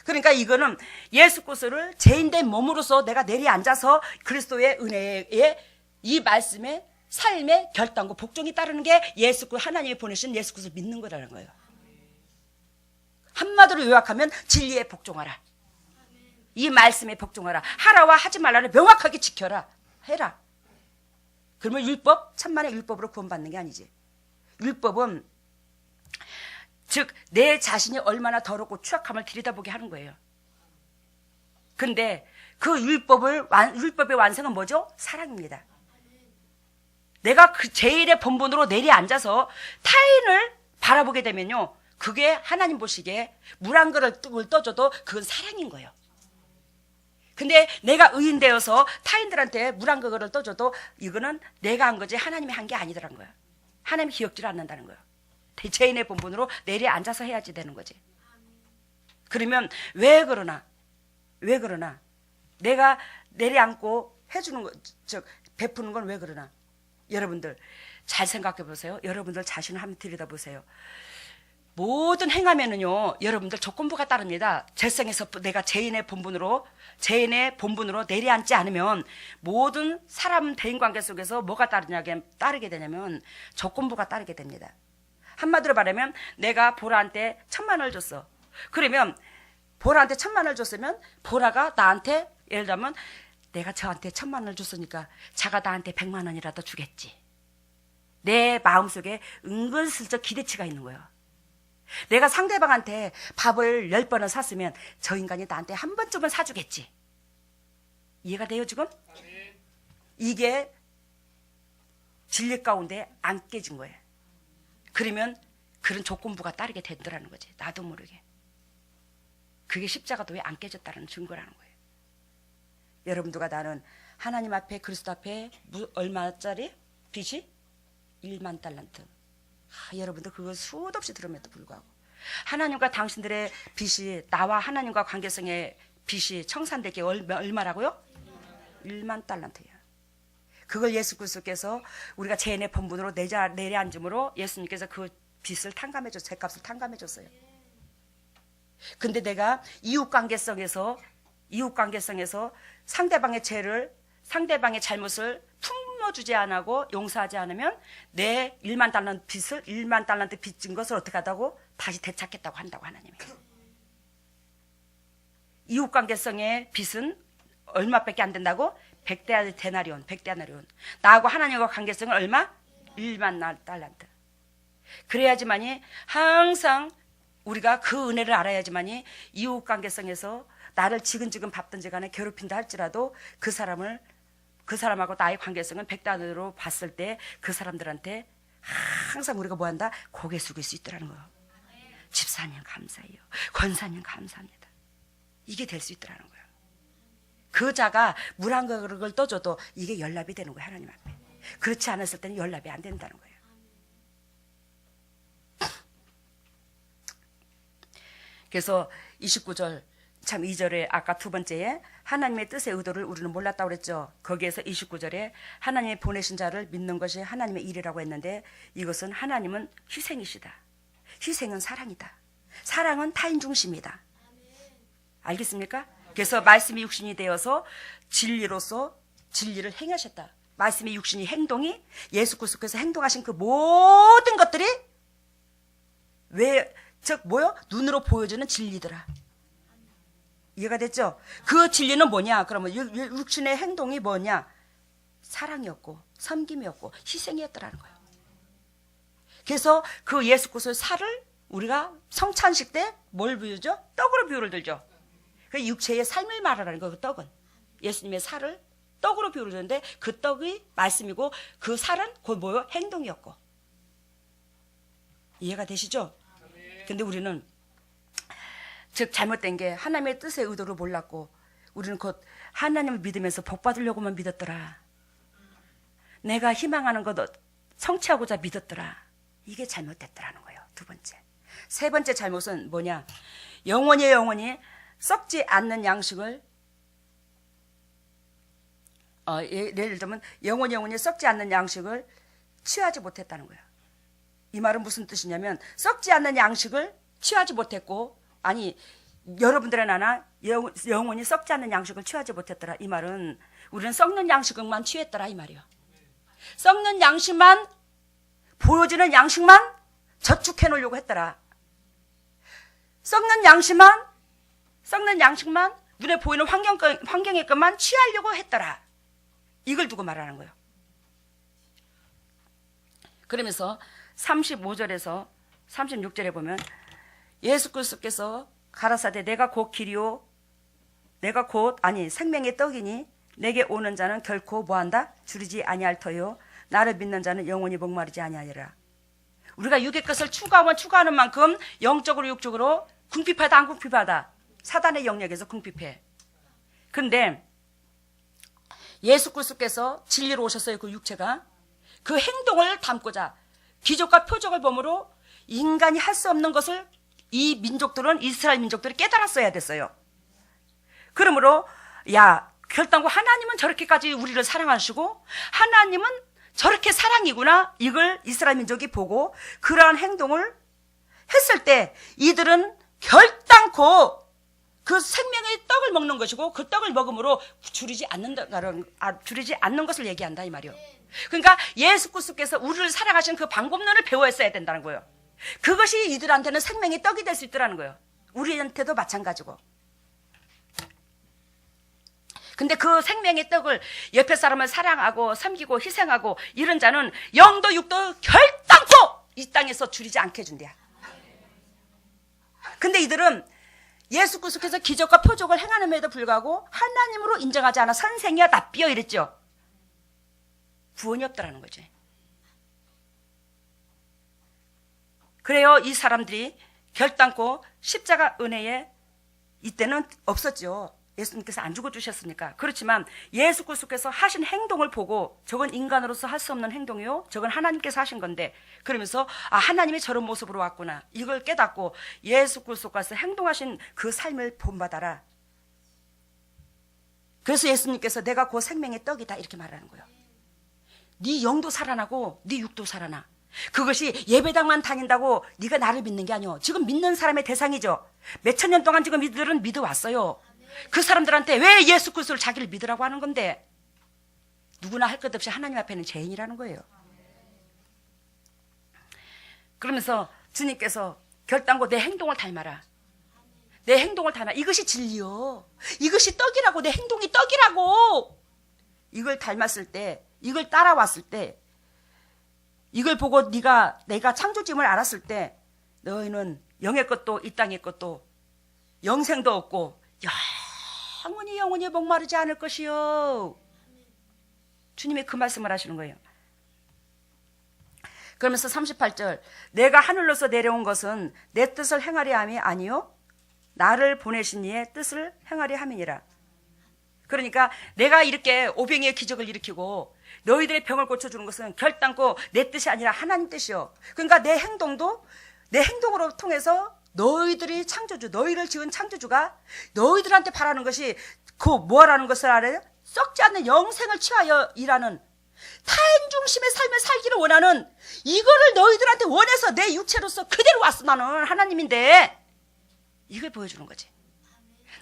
그러니까 이거는 예수 그리스도를 죄인된 몸으로서 내가 내려앉아서 그리스도의 은혜에 이 말씀에 삶의 결단과 복종이 따르는 게 하나님이 보내신 예수 그리스도를 믿는 거라는 거예요. 한마디로 요약하면 진리에 복종하라. 이 말씀에 복종하라. 하라와 하지 말라를 명확하게 지켜라. 해라. 그러면 율법, 천만의 율법으로 구원받는 게 아니지. 율법은 즉 내 자신이 얼마나 더럽고 추악함을 들여다보게 하는 거예요. 근데 그 율법의 완성은 뭐죠? 사랑입니다. 내가 그 제일의 본분으로 내려앉아서 타인을 바라보게 되면요, 그게 하나님 보시기에 물 한 그릇을 떠줘도 그건 사랑인 거예요. 근데 내가 의인 되어서 타인들한테 물 한 그릇을 떠줘도 이거는 내가 한 거지 하나님이 한 게 아니더란 거야. 하나님이 기억지를 않는다는 거야. 죄인의 본분으로 내려앉아서 해야지 되는 거지. 그러면 왜 그러나 내가 내려앉고 해주는 거, 베푸는 건 왜 그러나? 여러분들 잘 생각해 보세요. 여러분들 자신을 한번 들여다보세요. 모든 행하면은요, 여러분들 조건부가 따릅니다. 죄성에서 내가 죄인의 본분으로 내려앉지 않으면 모든 사람 대인 관계 속에서 뭐가 따르게 되냐면 조건부가 따르게 됩니다. 한마디로 말하면 내가 보라한테 1,000만 원을 줬어. 그러면 보라한테 1,000만 원을 줬으면 보라가 나한테 예를 들면 내가 저한테 1,000만 원을 줬으니까 자가 나한테 100만 원이라도 주겠지. 내 마음속에 은근슬쩍 기대치가 있는 거예요. 내가 상대방한테 밥을 10번을 샀으면 저 인간이 나한테 한 번쯤은 사주겠지. 이해가 돼요 지금? 이게 진리 가운데 안 깨진 거예요. 그러면 그런 조건부가 따르게 되더라는 거지. 나도 모르게. 그게 십자가도 왜 안 깨졌다는 증거라는 거예요. 여러분들과 나는 하나님 앞에 그리스도 앞에 얼마짜리 빚이? 1만 달란트. 여러분들 그거 수도 없이 들음에도 불구하고 하나님과 당신들의 빚이 나와 하나님과 관계성의 빚이 청산되기 얼마라고요? 1만 달란트야. 그걸 예수 그리스도께서 우리가 죄인의 본분으로 내려앉음으로 예수님께서 그 빚을 죄값을 탕감해줬어요. 근데 내가 이웃관계성에서 상대방의 잘못을 품어주지 않고 용서하지 않으면 내 1만 달란트 빚진 것을 어떻게 하다고 다시 되찾겠다고 한다고 하나님이. 이웃관계성의 빚은 얼마밖에 안 된다고? 100데나리온. 나하고 하나님과 관계성은 얼마? 1만 달란트. 그래야지만이 항상 우리가 그 은혜를 알아야지만이 이웃관계성에서 나를 지근지근 밟든지 간에 괴롭힌다 할지라도 그 사람하고 나의 관계성은 100단으로 봤을 때 그 사람들한테 항상 우리가 뭐 한다? 고개 숙일 수 있더라는 거예요. 집사님 감사해요. 권사님 감사합니다. 이게 될 수 있더라는 거예요. 그 자가 물 한 그릇을 떠줘도 이게 연락이 되는 거예요. 하나님 앞에. 그렇지 않았을 때는 연락이 안 된다는 거예요. 그래서 29절 참 2절에 아까 두 번째에 하나님의 뜻의 의도를 우리는 몰랐다고 그랬죠. 거기에서 29절에 하나님이 보내신 자를 믿는 것이 하나님의 일이라고 했는데 이것은 하나님은 희생이시다. 희생은 사랑이다. 사랑은 타인 중심이다. 알겠습니까? 그래서 말씀이 육신이 되어서 진리로서 진리를 행하셨다. 말씀이 육신이 행동이 예수 그리스도께서 행동하신 그 모든 것들이 눈으로 보여주는 진리더라. 이해가 됐죠? 그 진리는 뭐냐? 그러면 육신의 행동이 뭐냐? 사랑이었고 섬김이었고 희생이었더라는 거예요. 그래서 그 예수 그리스도의 살을 우리가 성찬식 때 뭘 비유죠? 떡으로 비유를 들죠. 그 육체의 삶을 말하라는 거예요. 그 떡은 예수님의 살을 떡으로 비유를 드는데 그 떡이 말씀이고 그 살은 곧 뭐요? 행동이었고. 이해가 되시죠? 근데 우리는 즉 잘못된 게 하나님의 뜻의 의도를 몰랐고 우리는 곧 하나님을 믿으면서 복 받으려고만 믿었더라. 내가 희망하는 것 성취하고자 믿었더라. 이게 잘못됐더라는 거예요. 두 번째. 세 번째 잘못은 뭐냐? 영원히 썩지 않는 양식을 예를 들면 영원히 썩지 않는 양식을 취하지 못했다는 거예요. 이 말은 무슨 뜻이냐면 썩지 않는 양식을 취하지 못했고 아니 여러분들의 나나 영원히 썩지 않는 양식을 취하지 못했더라. 이 말은 우리는 썩는 양식만 취했더라 이 말이요. 썩는 양식만 보여지는 양식만 저축해 놓으려고 했더라. 썩는 양식만 눈에 보이는 환경의 것만 취하려고 했더라. 이걸 두고 말하는 거예요. 그러면서 35절에서 36절에 보면 예수 그리스도께서 가라사대 내가 곧 길이요 생명의 떡이니 내게 오는 자는 결코 뭐한다? 줄이지 아니할 터요 나를 믿는 자는 영원히 목마르지 아니하리라. 우리가 육의 것을 추구하면 추구하는 만큼 영적으로 육적으로 궁핍하다 안 궁핍하다? 사단의 영역에서 궁핍해. 근데 예수 그리스도께서 진리로 오셨어요. 그 육체가. 그 행동을 담고자 기적과 표적을 보므로 인간이 할 수 없는 것을 이 민족들은, 이스라엘 민족들이 깨달았어야 됐어요. 그러므로 결단코 하나님은 저렇게까지 우리를 사랑하시고 하나님은 저렇게 사랑이구나, 이걸 이스라엘 민족이 보고 그러한 행동을 했을 때 이들은 결단코 그 생명의 떡을 먹는 것이고 그 떡을 먹음으로 줄이지 않는 것을 얘기한다 이 말이요. 그러니까 예수 그리스도께서 우리를 사랑하신 그 방법론을 배워야 된다는 거예요. 그것이 이들한테는 생명의 떡이 될 수 있더라는 거예요. 우리한테도 마찬가지고. 근데 그 생명의 떡을 옆에 사람을 사랑하고 섬기고 희생하고 이런 자는 영도 육도 결단코 이 땅에서 줄이지 않게 해준대요. 근데 이들은 예수 그리스도께서 기적과 표적을 행하는에도 불구하고 하나님으로 인정하지 않아 선생이야 납비여 이랬죠. 구원이 없더라는 거지. 그래요, 이 사람들이 결단코 십자가 은혜에 이때는 없었죠. 예수님께서 안 죽어주셨으니까. 그렇지만 예수 그리스도께서 하신 행동을 보고 저건 인간으로서 할 수 없는 행동이요, 저건 하나님께서 하신 건데, 그러면서 하나님이 저런 모습으로 왔구나, 이걸 깨닫고 예수 그리스도께서 행동하신 그 삶을 본받아라. 그래서 예수님께서 내가 그 생명의 떡이다 이렇게 말하는 거예요. 네 영도 살아나고 네 육도 살아나. 그것이 예배당만 다닌다고 네가 나를 믿는 게 아니오. 지금 믿는 사람의 대상이죠. 몇천 년 동안 지금 이들은 믿어왔어요. 그 사람들한테 왜 예수 그리스도를 자기를 믿으라고 하는 건데, 누구나 할 것 없이 하나님 앞에는 죄인이라는 거예요. 그러면서 주님께서 결단코 내 행동을 닮아라. 내 행동을 닮아. 이것이 진리요. 이것이 떡이라고. 내 행동이 떡이라고. 이걸 닮았을 때, 이걸 따라왔을 때, 이걸 보고 내가 창조주임을 알았을 때 너희는 영의 것도 이 땅의 것도 영생도 없고 영원히 목마르지 않을 것이요. 주님이 그 말씀을 하시는 거예요. 그러면서 38절, 내가 하늘로서 내려온 것은 내 뜻을 행하려 함이 아니요 나를 보내신 이의 뜻을 행하려 함이니라. 그러니까 내가 이렇게 오병이의 기적을 일으키고 너희들의 병을 고쳐주는 것은 결단코 내 뜻이 아니라 하나님 뜻이요. 그러니까 내 행동도 내 행동으로 통해서 너희들이 창조주, 너희를 지은 창조주가 너희들한테 바라는 것이 그 뭐라는 것을 알아요? 썩지 않는 영생을 취하여 일하는 타인 중심의 삶을 살기를 원하는, 이거를 너희들한테 원해서 내 육체로서 그대로 왔어. 나는 하나님인데 이걸 보여주는 거지.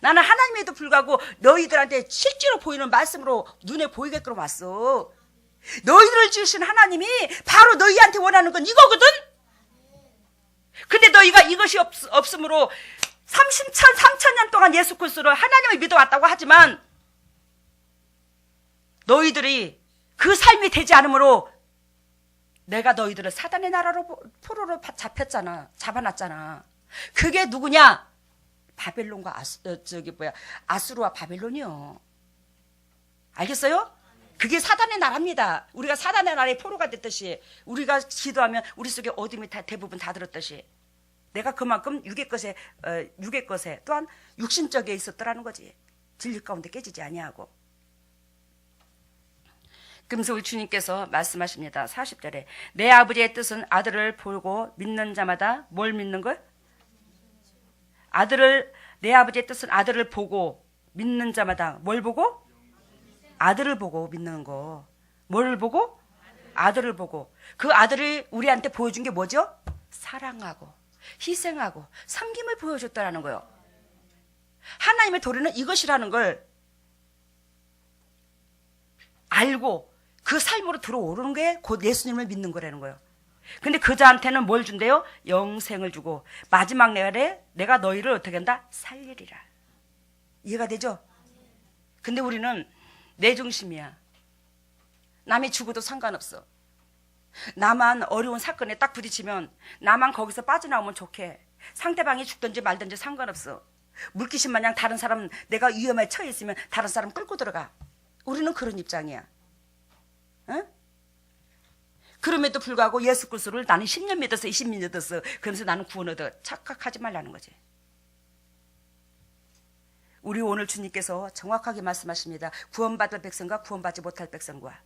나는 하나님에도 불구하고 너희들한테 실제로 보이는 말씀으로 눈에 보이게끔 왔어. 너희들을 지으신 하나님이 바로 너희한테 원하는 건 이거거든. 근데 너희가 이것이 없으므로 3,000년 동안 예수 그리스도를 하나님을 믿어왔다고 하지만 너희들이 그 삶이 되지 않으므로 내가 너희들을 사단의 나라로 포로로 잡아놨잖아. 그게 누구냐? 바벨론과 아수르와 바벨론이요. 알겠어요? 그게 사단의 나라입니다. 우리가 사단의 나라의 포로가 됐듯이, 우리가 기도하면 우리 속에 어둠이 대부분 다 들었듯이, 내가 그만큼 육의 것에 또한 육신적에 있었더라는 거지. 진리 가운데 깨지지 아니하고. 그러면서 우리 주님께서 말씀하십니다. 40절에 내 아버지의 뜻은 아들을 보고 믿는 자마다 뭘 믿는 걸? 내 아버지의 뜻은 아들을 보고 믿는 자마다 뭘 보고? 아들을 보고 믿는 거. 뭘 보고? 아들을 보고. 그 아들을 우리한테 보여준 게 뭐죠? 사랑하고 희생하고 섬김을 보여줬다라는 거예요. 하나님의 도리는 이것이라는 걸 알고 그 삶으로 들어오는 게 곧 예수님을 믿는 거라는 거예요. 근데 그 자한테는 뭘 준대요? 영생을 주고 마지막 날에 내가 너희를 어떻게 한다? 살리리라. 이해가 되죠? 근데 우리는 내 중심이야. 남이 죽어도 상관없어. 나만 어려운 사건에 딱 부딪히면 나만 거기서 빠져나오면 좋게. 상대방이 죽든지 말든지 상관없어. 물귀신 마냥 다른 사람, 내가 위험에 처해 있으면 다른 사람 끌고 들어가. 우리는 그런 입장이야. 응? 그럼에도 불구하고 예수 그리스도를 나는 10년 믿었어, 20년 믿었어. 그러면서 나는 구원 얻어 착각하지 말라는 거지. 우리 오늘 주님께서 정확하게 말씀하십니다. 구원받을 백성과 구원받지 못할 백성과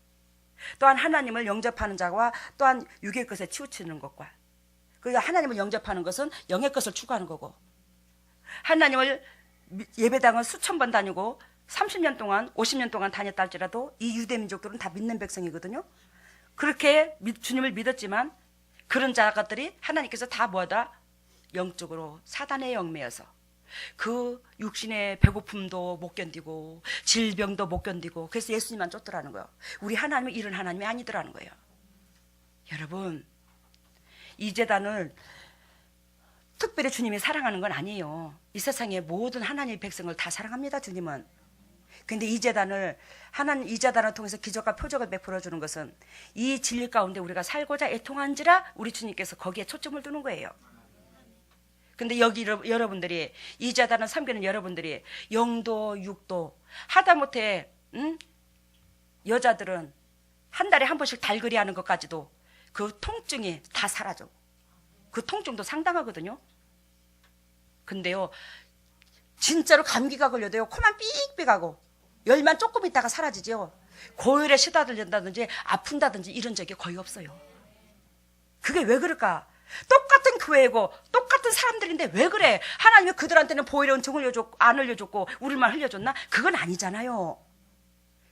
또한 하나님을 영접하는 자와 또한 육의 것에 치우치는 것과 그러니까 하나님을 영접하는 것은 영의 것을 추구하는 거고 하나님을 예배당을 수천 번 다니고 30년 동안 50년 동안 다녔다 할지라도 이 유대 민족들은 다 믿는 백성이거든요. 그렇게 주님을 믿었지만 그런 자들이 하나님께서 다 뭐하다? 영적으로 사단의 영매여서 그 육신의 배고픔도 못 견디고 질병도 못 견디고 그래서 예수님만 쫓더라는 거예요. 우리 하나님은 이런 하나님이 아니더라는 거예요. 여러분, 이 제단을 특별히 주님이 사랑하는 건 아니에요. 이 세상의 모든 하나님의 백성을 다 사랑합니다, 주님은. 근데 이 제단을 이 제단을 통해서 기적과 표적을 베풀어 주는 것은 이 진리 가운데 우리가 살고자 애통한지라 우리 주님께서 거기에 초점을 두는 거예요. 근데 여기 여러분들이 이 제단을 섬기는 여러분들이 영도 육도 하다못해 여자들은 한 달에 한 번씩 달그리 하는 것까지도 그 통증이 다 사라져. 그 통증도 상당하거든요. 근데요 진짜로 감기가 걸려도요 코만 삑삑하고 열만 조금 있다가 사라지죠. 고열에 시달린다든지 아픈다든지 이런 적이 거의 없어요. 그게 왜 그럴까? 똑같은 교회고 똑같은 사람들인데 왜 그래? 하나님이 그들한테는 보혈의 은총을 안 흘려줬고 우리만 흘려줬나? 그건 아니잖아요.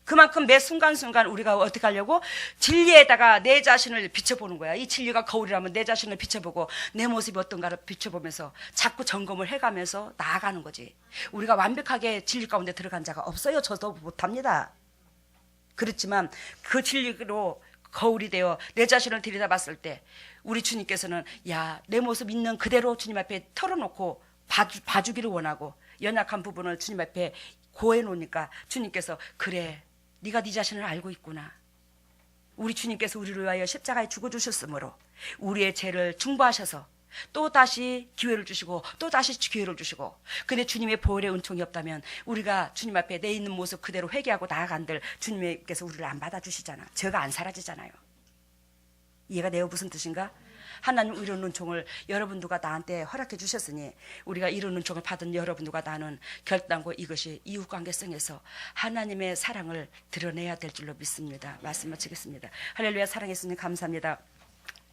그만큼 매 순간순간 우리가 어떻게 하려고? 진리에다가 내 자신을 비춰보는 거야. 이 진리가 거울이라면 내 자신을 비춰보고 내 모습이 어떤가를 비춰보면서 자꾸 점검을 해가면서 나아가는 거지. 우리가 완벽하게 진리 가운데 들어간 자가 없어요. 저도 못합니다. 그렇지만 그 진리로 거울이 되어 내 자신을 들여다봤을 때 우리 주님께서는 야, 내 모습 있는 그대로 주님 앞에 털어놓고 봐주기를 원하고 연약한 부분을 주님 앞에 고해 놓으니까 주님께서 그래 네가 네 자신을 알고 있구나. 우리 주님께서 우리를 위하여 십자가에 죽어주셨으므로 우리의 죄를 중보하셔서 또 다시 기회를 주시고 또 다시 기회를 주시고 근데 주님의 보혈의 은총이 없다면 우리가 주님 앞에 내 있는 모습 그대로 회개하고 나아간들 주님께서 우리를 안 받아주시잖아. 죄가 안 사라지잖아요. 이해가 돼요? 무슨 뜻인가? 하나님 이런 은총을 여러분들과 나한테 허락해 주셨으니 우리가 이런 은총을 받은 여러분들과 나는 결단고 이것이 이웃관계성에서 하나님의 사랑을 드러내야 될 줄로 믿습니다. 말씀 마치겠습니다. 할렐루야. 사랑해 주님 감사합니다.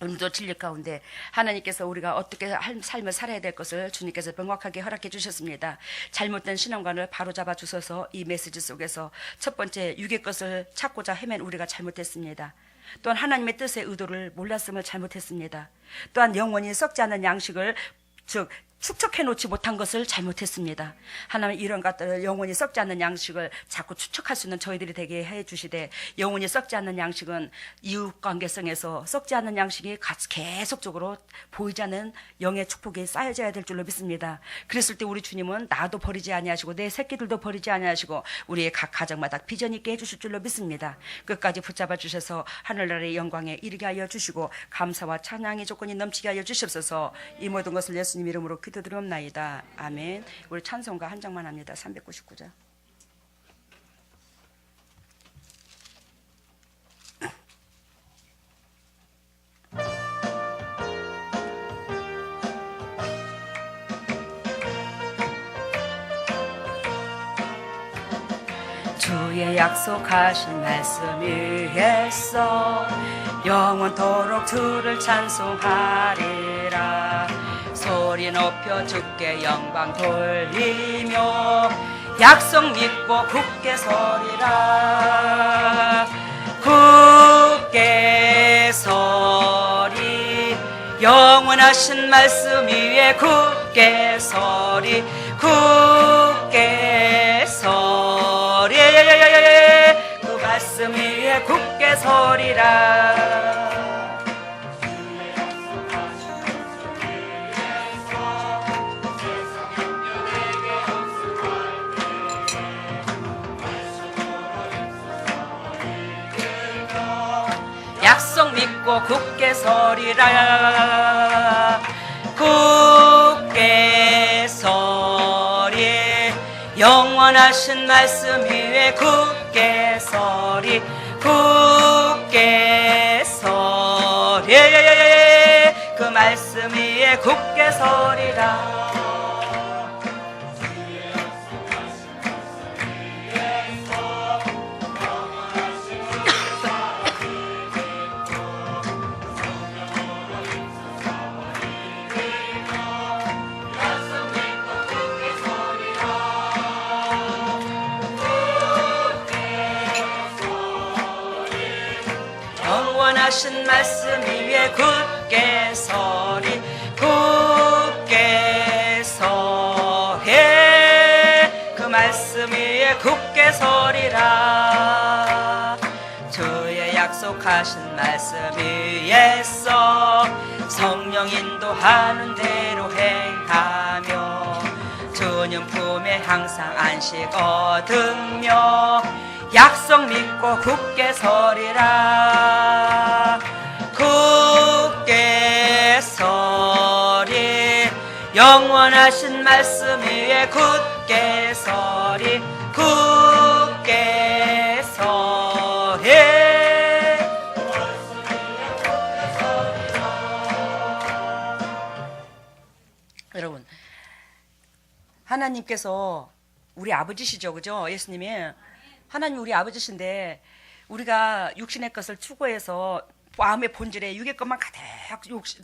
오늘도 진리 가운데 하나님께서 우리가 어떻게 삶을 살아야 될 것을 주님께서 명확하게 허락해 주셨습니다. 잘못된 신앙관을 바로잡아 주셔서 이 메시지 속에서 첫 번째 육의 것을 찾고자 헤맨 우리가 잘못했습니다. 또한 하나님의 뜻의 의도를 몰랐음을 잘못했습니다. 또한 영원히 썩지 않는 양식을 즉 축적해 놓지 못한 것을 잘못했습니다. 하나님 이런 것들을 영원히 썩지 않는 양식을 자꾸 추측할 수 있는 저희들이 되게 해 주시되 영원히 썩지 않는 양식은 이웃관계성에서 썩지 않는 양식이 계속적으로 보이지 않는 영의 축복이 쌓여져야 될 줄로 믿습니다. 그랬을 때 우리 주님은 나도 버리지 아니하시고 내 새끼들도 버리지 아니하시고 우리의 각 가정마다 비전 있게 해주실 줄로 믿습니다. 끝까지 붙잡아 주셔서 하늘나라의 영광에 이르게 하여 주시고 감사와 찬양의 조건이 넘치게 하여 주시옵소서. 이 모든 것을 예수님 이름으로 기도드리옵나이다. 아멘. 우리 찬송가 한 장만 합니다. 399장. 주의 약속하신 말씀 위에서 영원토록 주를 찬송하리라. 소리 높여 주께 영광 돌리며 약속 믿고 굳게 서리라. 굳게 서리 영원하신 말씀 위에 굳게 서리 굳게 서리 그 말씀 위에 굳게 서리라. 약속 믿고 굳게 서리라. 굳게 서리 영원하신 말씀 위에 굳게 서리 굳게 서리 그 말씀 위에 굳게 서리라. 말씀 위에 굳게 서리 굳게 서해 그 말씀 위에 굳게 서리라 주의 약속하신 말씀 위에서 성령 인도하는 대로 행하며 주님 품에 항상 안식 얻으며 약속 믿고 굳게 서리라 굳게 서리 영원하신 말씀 위에 굳게 서리 굳게 서해 여러분 하나님께서 우리 아버지시죠 그죠 예수님이 하나님 우리 아버지신데 우리가 육신의 것을 추구해서 마음의 본질에 육의 것만 가득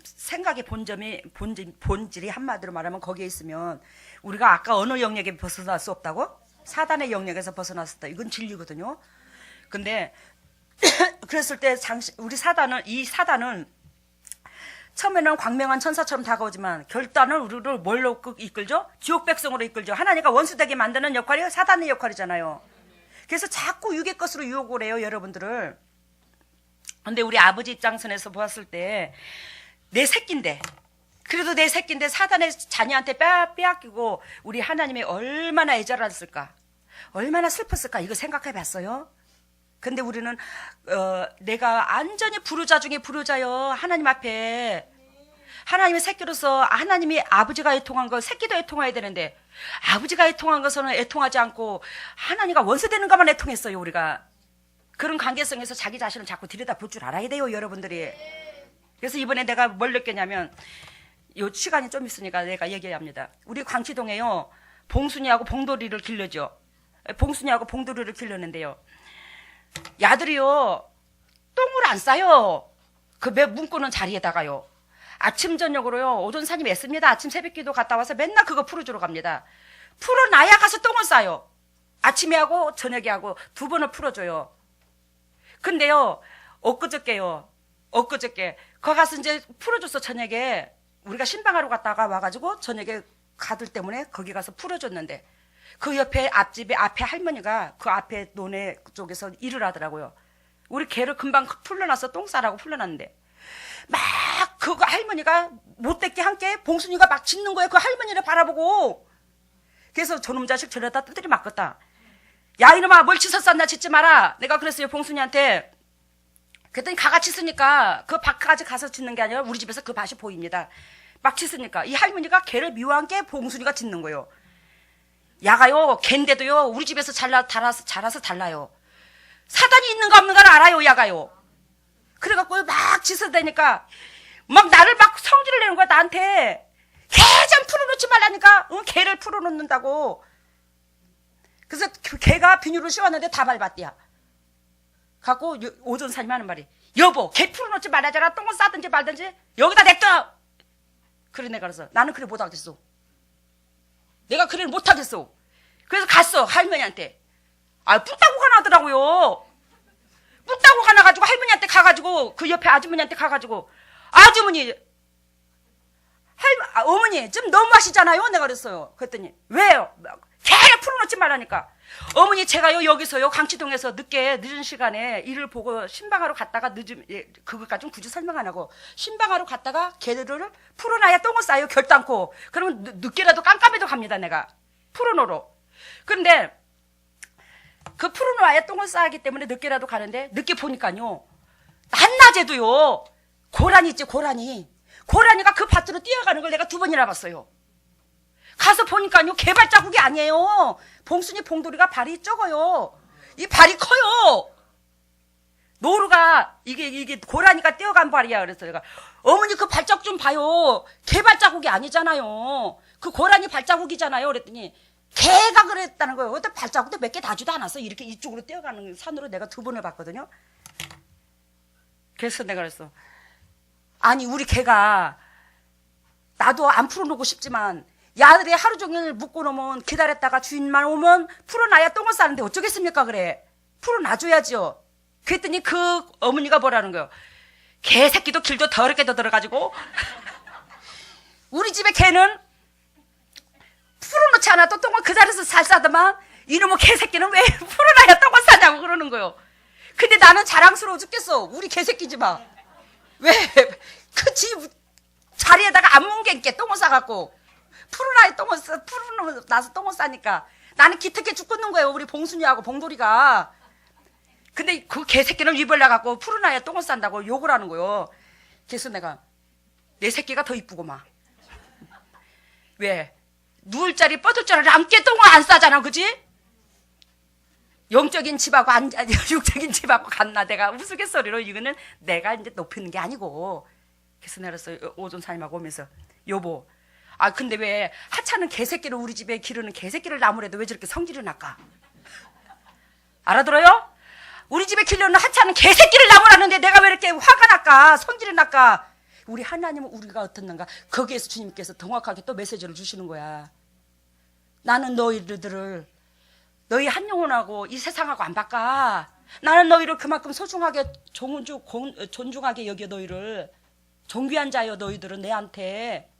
생각의 본질이 한마디로 말하면 거기에 있으면 우리가 아까 어느 영역에 벗어날 수 없다고? 사단의 영역에서 벗어났었다. 이건 진리거든요. 근데 그랬을 때 이 사단은 처음에는 광명한 천사처럼 다가오지만 결단은 우리를 뭘로 이끌죠? 지옥 백성으로 이끌죠. 하나님과 원수되게 만드는 역할이 사단의 역할이잖아요. 그래서 자꾸 육의 것으로 유혹을 해요, 여러분들을. 근데 우리 아버지 입장선에서 보았을 때 내 새끼인데 그래도 내 새끼인데 사단의 자녀한테 빼앗기고 우리 하나님이 얼마나 애절했을까 얼마나 슬펐을까 이거 생각해 봤어요? 근데 우리는 내가 완전히 불효자 중에 불효자요 하나님 앞에 하나님의 새끼로서 하나님이 아버지가 애통한 거 새끼도 애통해야 되는데 아버지가 애통한 것은 애통하지 않고 하나님과 원수되는 것만 애통했어요 우리가 그런 관계성에서 자기 자신을 자꾸 들여다볼 줄 알아야 돼요 여러분들이 그래서 이번에 내가 뭘 느꼈냐면 요 시간이 좀 있으니까 내가 얘기합니다 우리 광치동에요 봉순이하고 봉돌이를 길러죠 봉순이하고 봉돌이를 길렀는데요 야들이요 똥을 안 싸요 그 문구는 자리에다가요 아침 저녁으로요 오전사님 애씁니다 아침 새벽기도 갔다 와서 맨날 그거 풀어주러 갑니다 풀어놔야 가서 똥을 싸요 아침에 하고 저녁에 하고 두 번을 풀어줘요 근데요 엊그저께 거기 가서 이제 풀어줬어 저녁에 우리가 신방하러 갔다가 와가지고 저녁에 가들 때문에 거기 가서 풀어줬는데 그 옆에 앞집에 앞에 할머니가 그 앞에 논에 쪽에서 일을 하더라고요 우리 개를 금방 풀러놨어 똥 싸라고 풀러놨는데 막 그 할머니가 못됐게 함께 봉순이가 막 짖는 거예요 그 할머니를 바라보고 그래서 저놈 자식 저러다 두드리 맞겠다 야 이놈아 뭘 짖어 쌌나 짖지 마라 내가 그랬어요 봉순이한테 그랬더니 가가 짖으니까 그 밭까지 가서 짖는 게 아니라 우리 집에서 그 밭이 보입니다 막 짖으니까 이 할머니가 개를 미워한 게 봉순이가 짖는 거예요 야가요 갠데도요 우리 집에서 자라서 달라요 사단이 있는 거 없는 걸 알아요 야가요 그래갖고 막 짖어대니까 막 나를 막 성질을 내는 거야 나한테 개 좀 풀어놓지 말라니까 개를 풀어놓는다고 그래서 그 개가 비닐을 씌웠는데 다 밟았대야 갖고 오전사님 하는 말이 여보 개 풀어놓지 말라잖아 똥을 싸든지 말든지 여기다 냅둬 그래 내가 그래서 나는 그래 못하겠어 내가 그래 못하겠어 그래서 갔어 할머니한테 뿔따구가 나더라고요 뿔따구가 나가지고 할머니한테 가가지고 그 옆에 아주머니한테 가가지고 아주머니 어머니 좀 너무하시잖아요 내가 그랬어요 그랬더니 왜요 개를 풀어놓지 말라니까 어머니 제가요 여기서요 광치동에서 늦은 시간에 일을 보고 신방하러 갔다가 그것까지 좀 굳이 설명 안 하고 신방하러 갔다가 개들을 풀어놔야 똥을 싸요 결단코 그러면 늦게라도 깜깜해도 갑니다 내가 풀어놓으러 그런데 그 풀어놓아야 똥을 싸기 때문에 늦게라도 가는데 늦게 보니까요 한낮에도요 고라니 있지 고라니가 그 밭으로 뛰어가는 걸 내가 2번이나 봤어요 가서 보니까요 개발자국이 아니에요 봉순이 봉돌이가 발이 적어요 이 발이 커요 노루가 이게 고라니가 뛰어간 발이야 그래서 내가 어머니 그 발자국 좀 봐요 개발자국이 아니잖아요 그 고라니 발자국이잖아요 그랬더니 개가 그랬다는 거예요 그때 발자국도 몇 개 다지도 않았어 이렇게 이쪽으로 뛰어가는 산으로 내가 2번을 봤거든요 그래서 내가 그랬어 아니 우리 개가 나도 안 풀어놓고 싶지만 야들이 하루 종일 묶어놓으면 기다렸다가 주인만 오면 풀어놔야 똥을 싸는데 어쩌겠습니까 그래 풀어놔줘야죠 그랬더니 그 어머니가 뭐라는 거예요 개새끼도 길도 더럽게도 들어가지고 우리 집에 개는 풀어놓지 않아도 똥을 그 자리에서 잘 싸더만 이놈의 개새끼는 왜 풀어놔야 똥을 싸냐고 그러는 거요. 근데 나는 자랑스러워 죽겠어. 우리 개새끼지만 왜 그 집 자리에다가 안 뭉개게 똥을 싸갖고 풀어놔서 똥을 싸니까 나는 기특해 죽겠는 거예요. 우리 봉순이하고 봉돌이가. 근데 그 개새끼는 위벌려갖고 풀어놔야 똥을 싼다고 욕을 하는 거요. 그래서 내가 내 새끼가 더 이쁘고만. 왜? 누울 자리 뻗을 줄 알아. 암께 똥을 안 싸잖아. 그지? 영적인 집하고 육적인 집하고 같나. 내가 우스갯소리로 이거는 내가 이제 높이는 게 아니고. 그래서 내가 오존사님하고 오면서 여보, 아 근데 왜 하찮은 개새끼를 우리 집에 기르는 개새끼를 나무래도 왜 저렇게 성질이 날까? 알아들어요? 우리 집에 기르는 하찮은 개새끼를 나무라는데 내가 왜 이렇게 화가 날까? 성질이 날까? 우리 하나님은 우리가 어떻는가? 거기에서 주님께서 정확하게 또 메시지를 주시는 거야. 나는 너희들을 너희 한 영혼하고 이 세상하고 안 바꿔. 나는 너희를 그만큼 소중하게 존중하게 여겨. 너희를 존귀한 자여. 너희들은 내한테.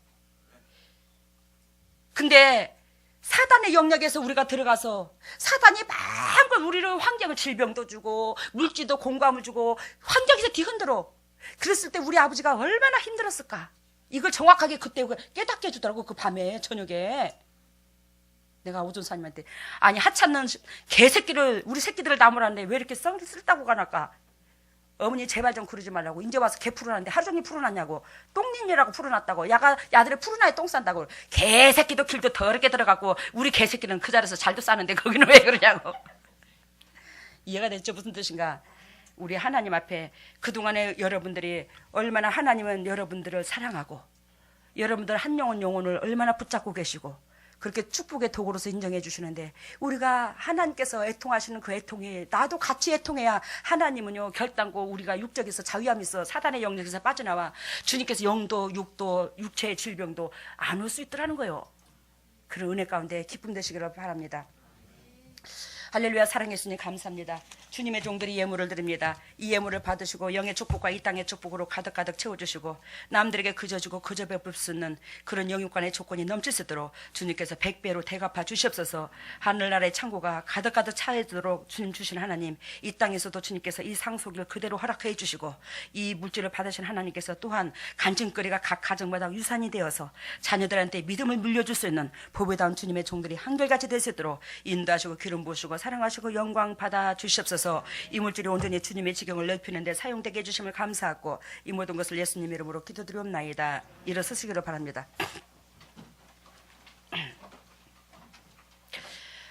근데 사단의 영역에서 우리가 들어가서 사단이 마음껏 우리를 환경을 질병도 주고 물질도 공감을 주고 환경에서 뒤흔들어. 그랬을 때 우리 아버지가 얼마나 힘들었을까. 이걸 정확하게 그때 깨닫게 해주더라고. 그 밤에 저녁에 내가 오존사님한테 아니 하찮는 개새끼를 우리 새끼들을 나무라는데 왜 이렇게 쓸다고 가날까. 어머니 제발 좀 그러지 말라고. 이제 와서 개 풀어놨는데 하루 종일 풀어놨냐고. 똥님이라고 풀어놨다고. 야들에 풀어놔야 똥 싼다고. 개새끼도 길도 더럽게 들어가고 우리 개새끼는 그 자리에서 잘도 싸는데 거기는 왜 그러냐고. 이해가 됐죠? 무슨 뜻인가. 우리 하나님 앞에 그동안에 여러분들이 얼마나 하나님은 여러분들을 사랑하고 여러분들 한 영혼을 얼마나 붙잡고 계시고 그렇게 축복의 도구로서 인정해 주시는데 우리가 하나님께서 애통하시는 그 애통이 나도 같이 애통해야 하나님은요 결단고 우리가 육적에서 자유함이 있어 사단의 영역에서 빠져나와 주님께서 영도 육도 육체의 질병도 안 올 수 있더라는 거예요. 그런 은혜 가운데 기쁨 되시기를 바랍니다. 할렐루야. 사랑해 주님 감사합니다. 주님의 종들이 예물을 드립니다. 이 예물을 받으시고 영의 축복과 이 땅의 축복으로 가득가득 채워주시고 남들에게 그저 주고 그저 베풀 수 있는 그런 영육간의 조건이 넘칠 수 있도록 주님께서 100배로 대갚아 주시옵소서. 하늘나라의 창고가 가득가득 차있도록 주님 주신 하나님, 이 땅에서도 주님께서 이 상속을 그대로 허락해 주시고 이 물질을 받으신 하나님께서 또한 간증거리가 각 가정마다 유산이 되어서 자녀들한테 믿음을 물려줄 수 있는 보배다운 주님의 종들이 한결같이 될 수 있도록 인도하시고 기름 부으시고 사랑하시고 영광 받아 주시옵소서. 이 물질이 온전히 주님의 지경을 넓히는데 사용되게 해주심을 감사하고 이 모든 것을 예수님 이름으로 기도드리옵나이다. 일어서시기를 바랍니다.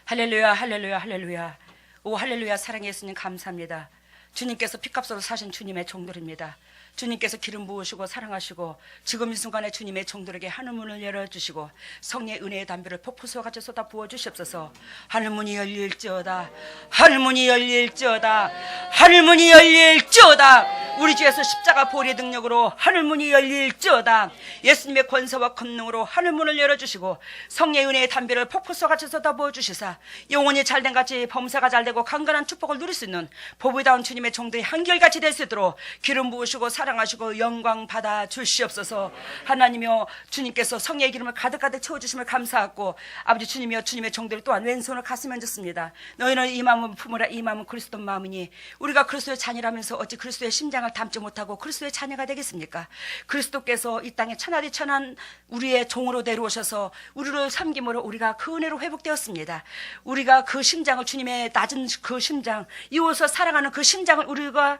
할렐루야 할렐루야 할렐루야. 오 할렐루야. 사랑의 예수님 감사합니다. 주님께서 피값으로 사신 주님의 종들입니다. 주님께서 기름 부으시고 사랑하시고 지금 이 순간에 주님의 종들에게 하늘문을 열어주시고 성령의 은혜의 담배를 폭포수와 같이 쏟아 부어주시옵소서. 하늘문이 열릴지어다. 하늘문이 열릴지어다. 하늘문이 열릴지어다. 우리 주 예수 십자가 보혈의 능력으로 하늘문이 열릴지어다. 예수님의 권세와 권능으로 하늘문을 열어주시고 성령의 은혜의 담배를 폭포수와 같이 쏟아 부어주시사 영혼이 잘된 같이 범사가 잘되고 강건한 축복을 누릴 수 있는 보배다운 주님의 종들이 한결같이 될 수 있도록 기름 부으시고 사랑하시고 영광 받아 주시옵소서. 하나님이여 주님께서 성령의 기름을 가득가득 채워주심을 감사하고 아버지 주님이여 주님의 종들 또한 왼손을 가슴에 얹었습니다. 너희는 이 마음은 품으라. 이 마음은 그리스도 마음이니 우리가 그리스도의 자녀라면서 어찌 그리스도의 심장을 담지 못하고 그리스도의 자녀가 되겠습니까? 그리스도께서 이 땅에 천하디 천한 우리의 종으로 내려오셔서 우리를 섬김으로 우리가 그 은혜로 회복되었습니다. 우리가 그 심장을 주님의 낮은 그 심장 이웃을 사랑하는 그 심장을 우리가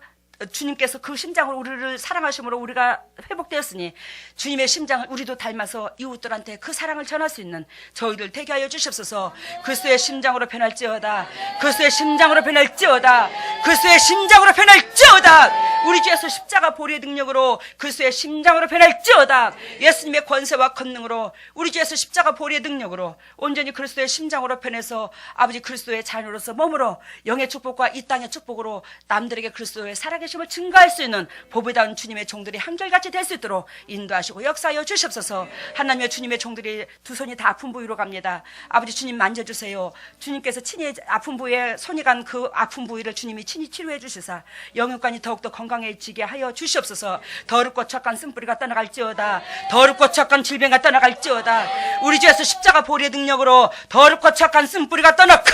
주님께서 그 심장을 우리를 사랑하심으로 우리가 회복되었으니 주님의 심장을 우리도 닮아서 이웃들한테 그 사랑을 전할 수 있는 저희들 되게 하여 주시옵소서. 그리스도의 심장으로 변할지어다. 그리스도의 심장으로 변할지어다. 그리스도의 심장으로 변할지어다. 우리 주 예수 십자가 보혈의 능력으로 그리스도의 심장으로 변할지어다. 예수님의 권세와 권능으로 우리 주 예수 십자가 보혈의 능력으로 온전히 그리스도의 심장으로 변해서 아버지 그리스도의 자녀로서 몸으로 영의 축복과 이 땅의 축복으로 남들에게 그리스도의 사랑의 살아계심을 증거할 수 있는 보배다운 주님의 종들이 한결같이 될 수 있도록 인도하시고 역사하여 주시옵소서. 하나님의 주님의 종들이 두 손이 다 아픈 부위로 갑니다. 아버지 주님 만져주세요. 주님께서 친히 아픈 부위에 손이 간 그 아픈 부위를 주님이 친히 치료해 주시사 영육간이 더욱더 건강해지게 하여 주시옵소서. 더럽고 착한 쓴뿌리가 떠나갈지어다. 더럽고 착한 질병가 떠나갈지어다. 우리 주에서 십자가 보리의 능력으로 더럽고 착한 쓴뿌리가 떠나가.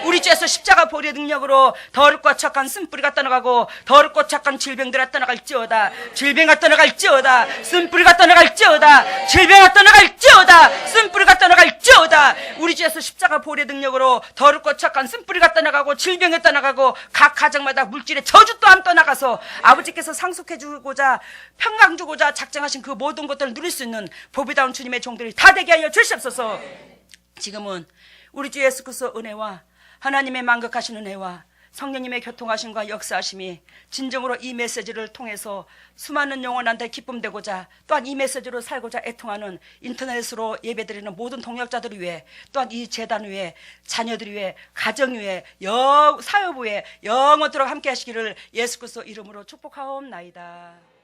우리 주에서 십자가 보리의 능력으로 더럽고 착한 쓴뿌리가 떠나가고 더럽고 착한 질병들아 떠나갈지어다. 질병가 떠나갈지어다. 쓴뿌리가 떠나갈지어다. 질병가 떠나갈지어다. 쓴뿌리가 떠나갈지어다. 우리 주에서 십자가 보리의 능력으로 더럽고 착한 쓴뿌리가 떠나가고 질병이 떠나가고 각 가정마다 물질의 저주 또한 떠나가서 아버지께서 상속해 주고자 평강 주고자 작정하신 그 모든 것들을 누릴 수 있는 보배다운 주님의 종들이 다 되게 하여 주시옵소서. 지금은 우리 주 예수 그리스도 은혜와 하나님의 만극하신 은혜와 성령님의 교통하심과 역사하심이 진정으로 이 메시지를 통해서 수많은 영혼한테 기쁨 되고자 또한 이 메시지로 살고자 애통하는 인터넷으로 예배드리는 모든 동역자들 위해 또한 이 재단 위에 자녀들 위해 가정 위에 사회부 위에 영원토록 함께 하시기를 예수 그리스도 이름으로 축복하옵나이다.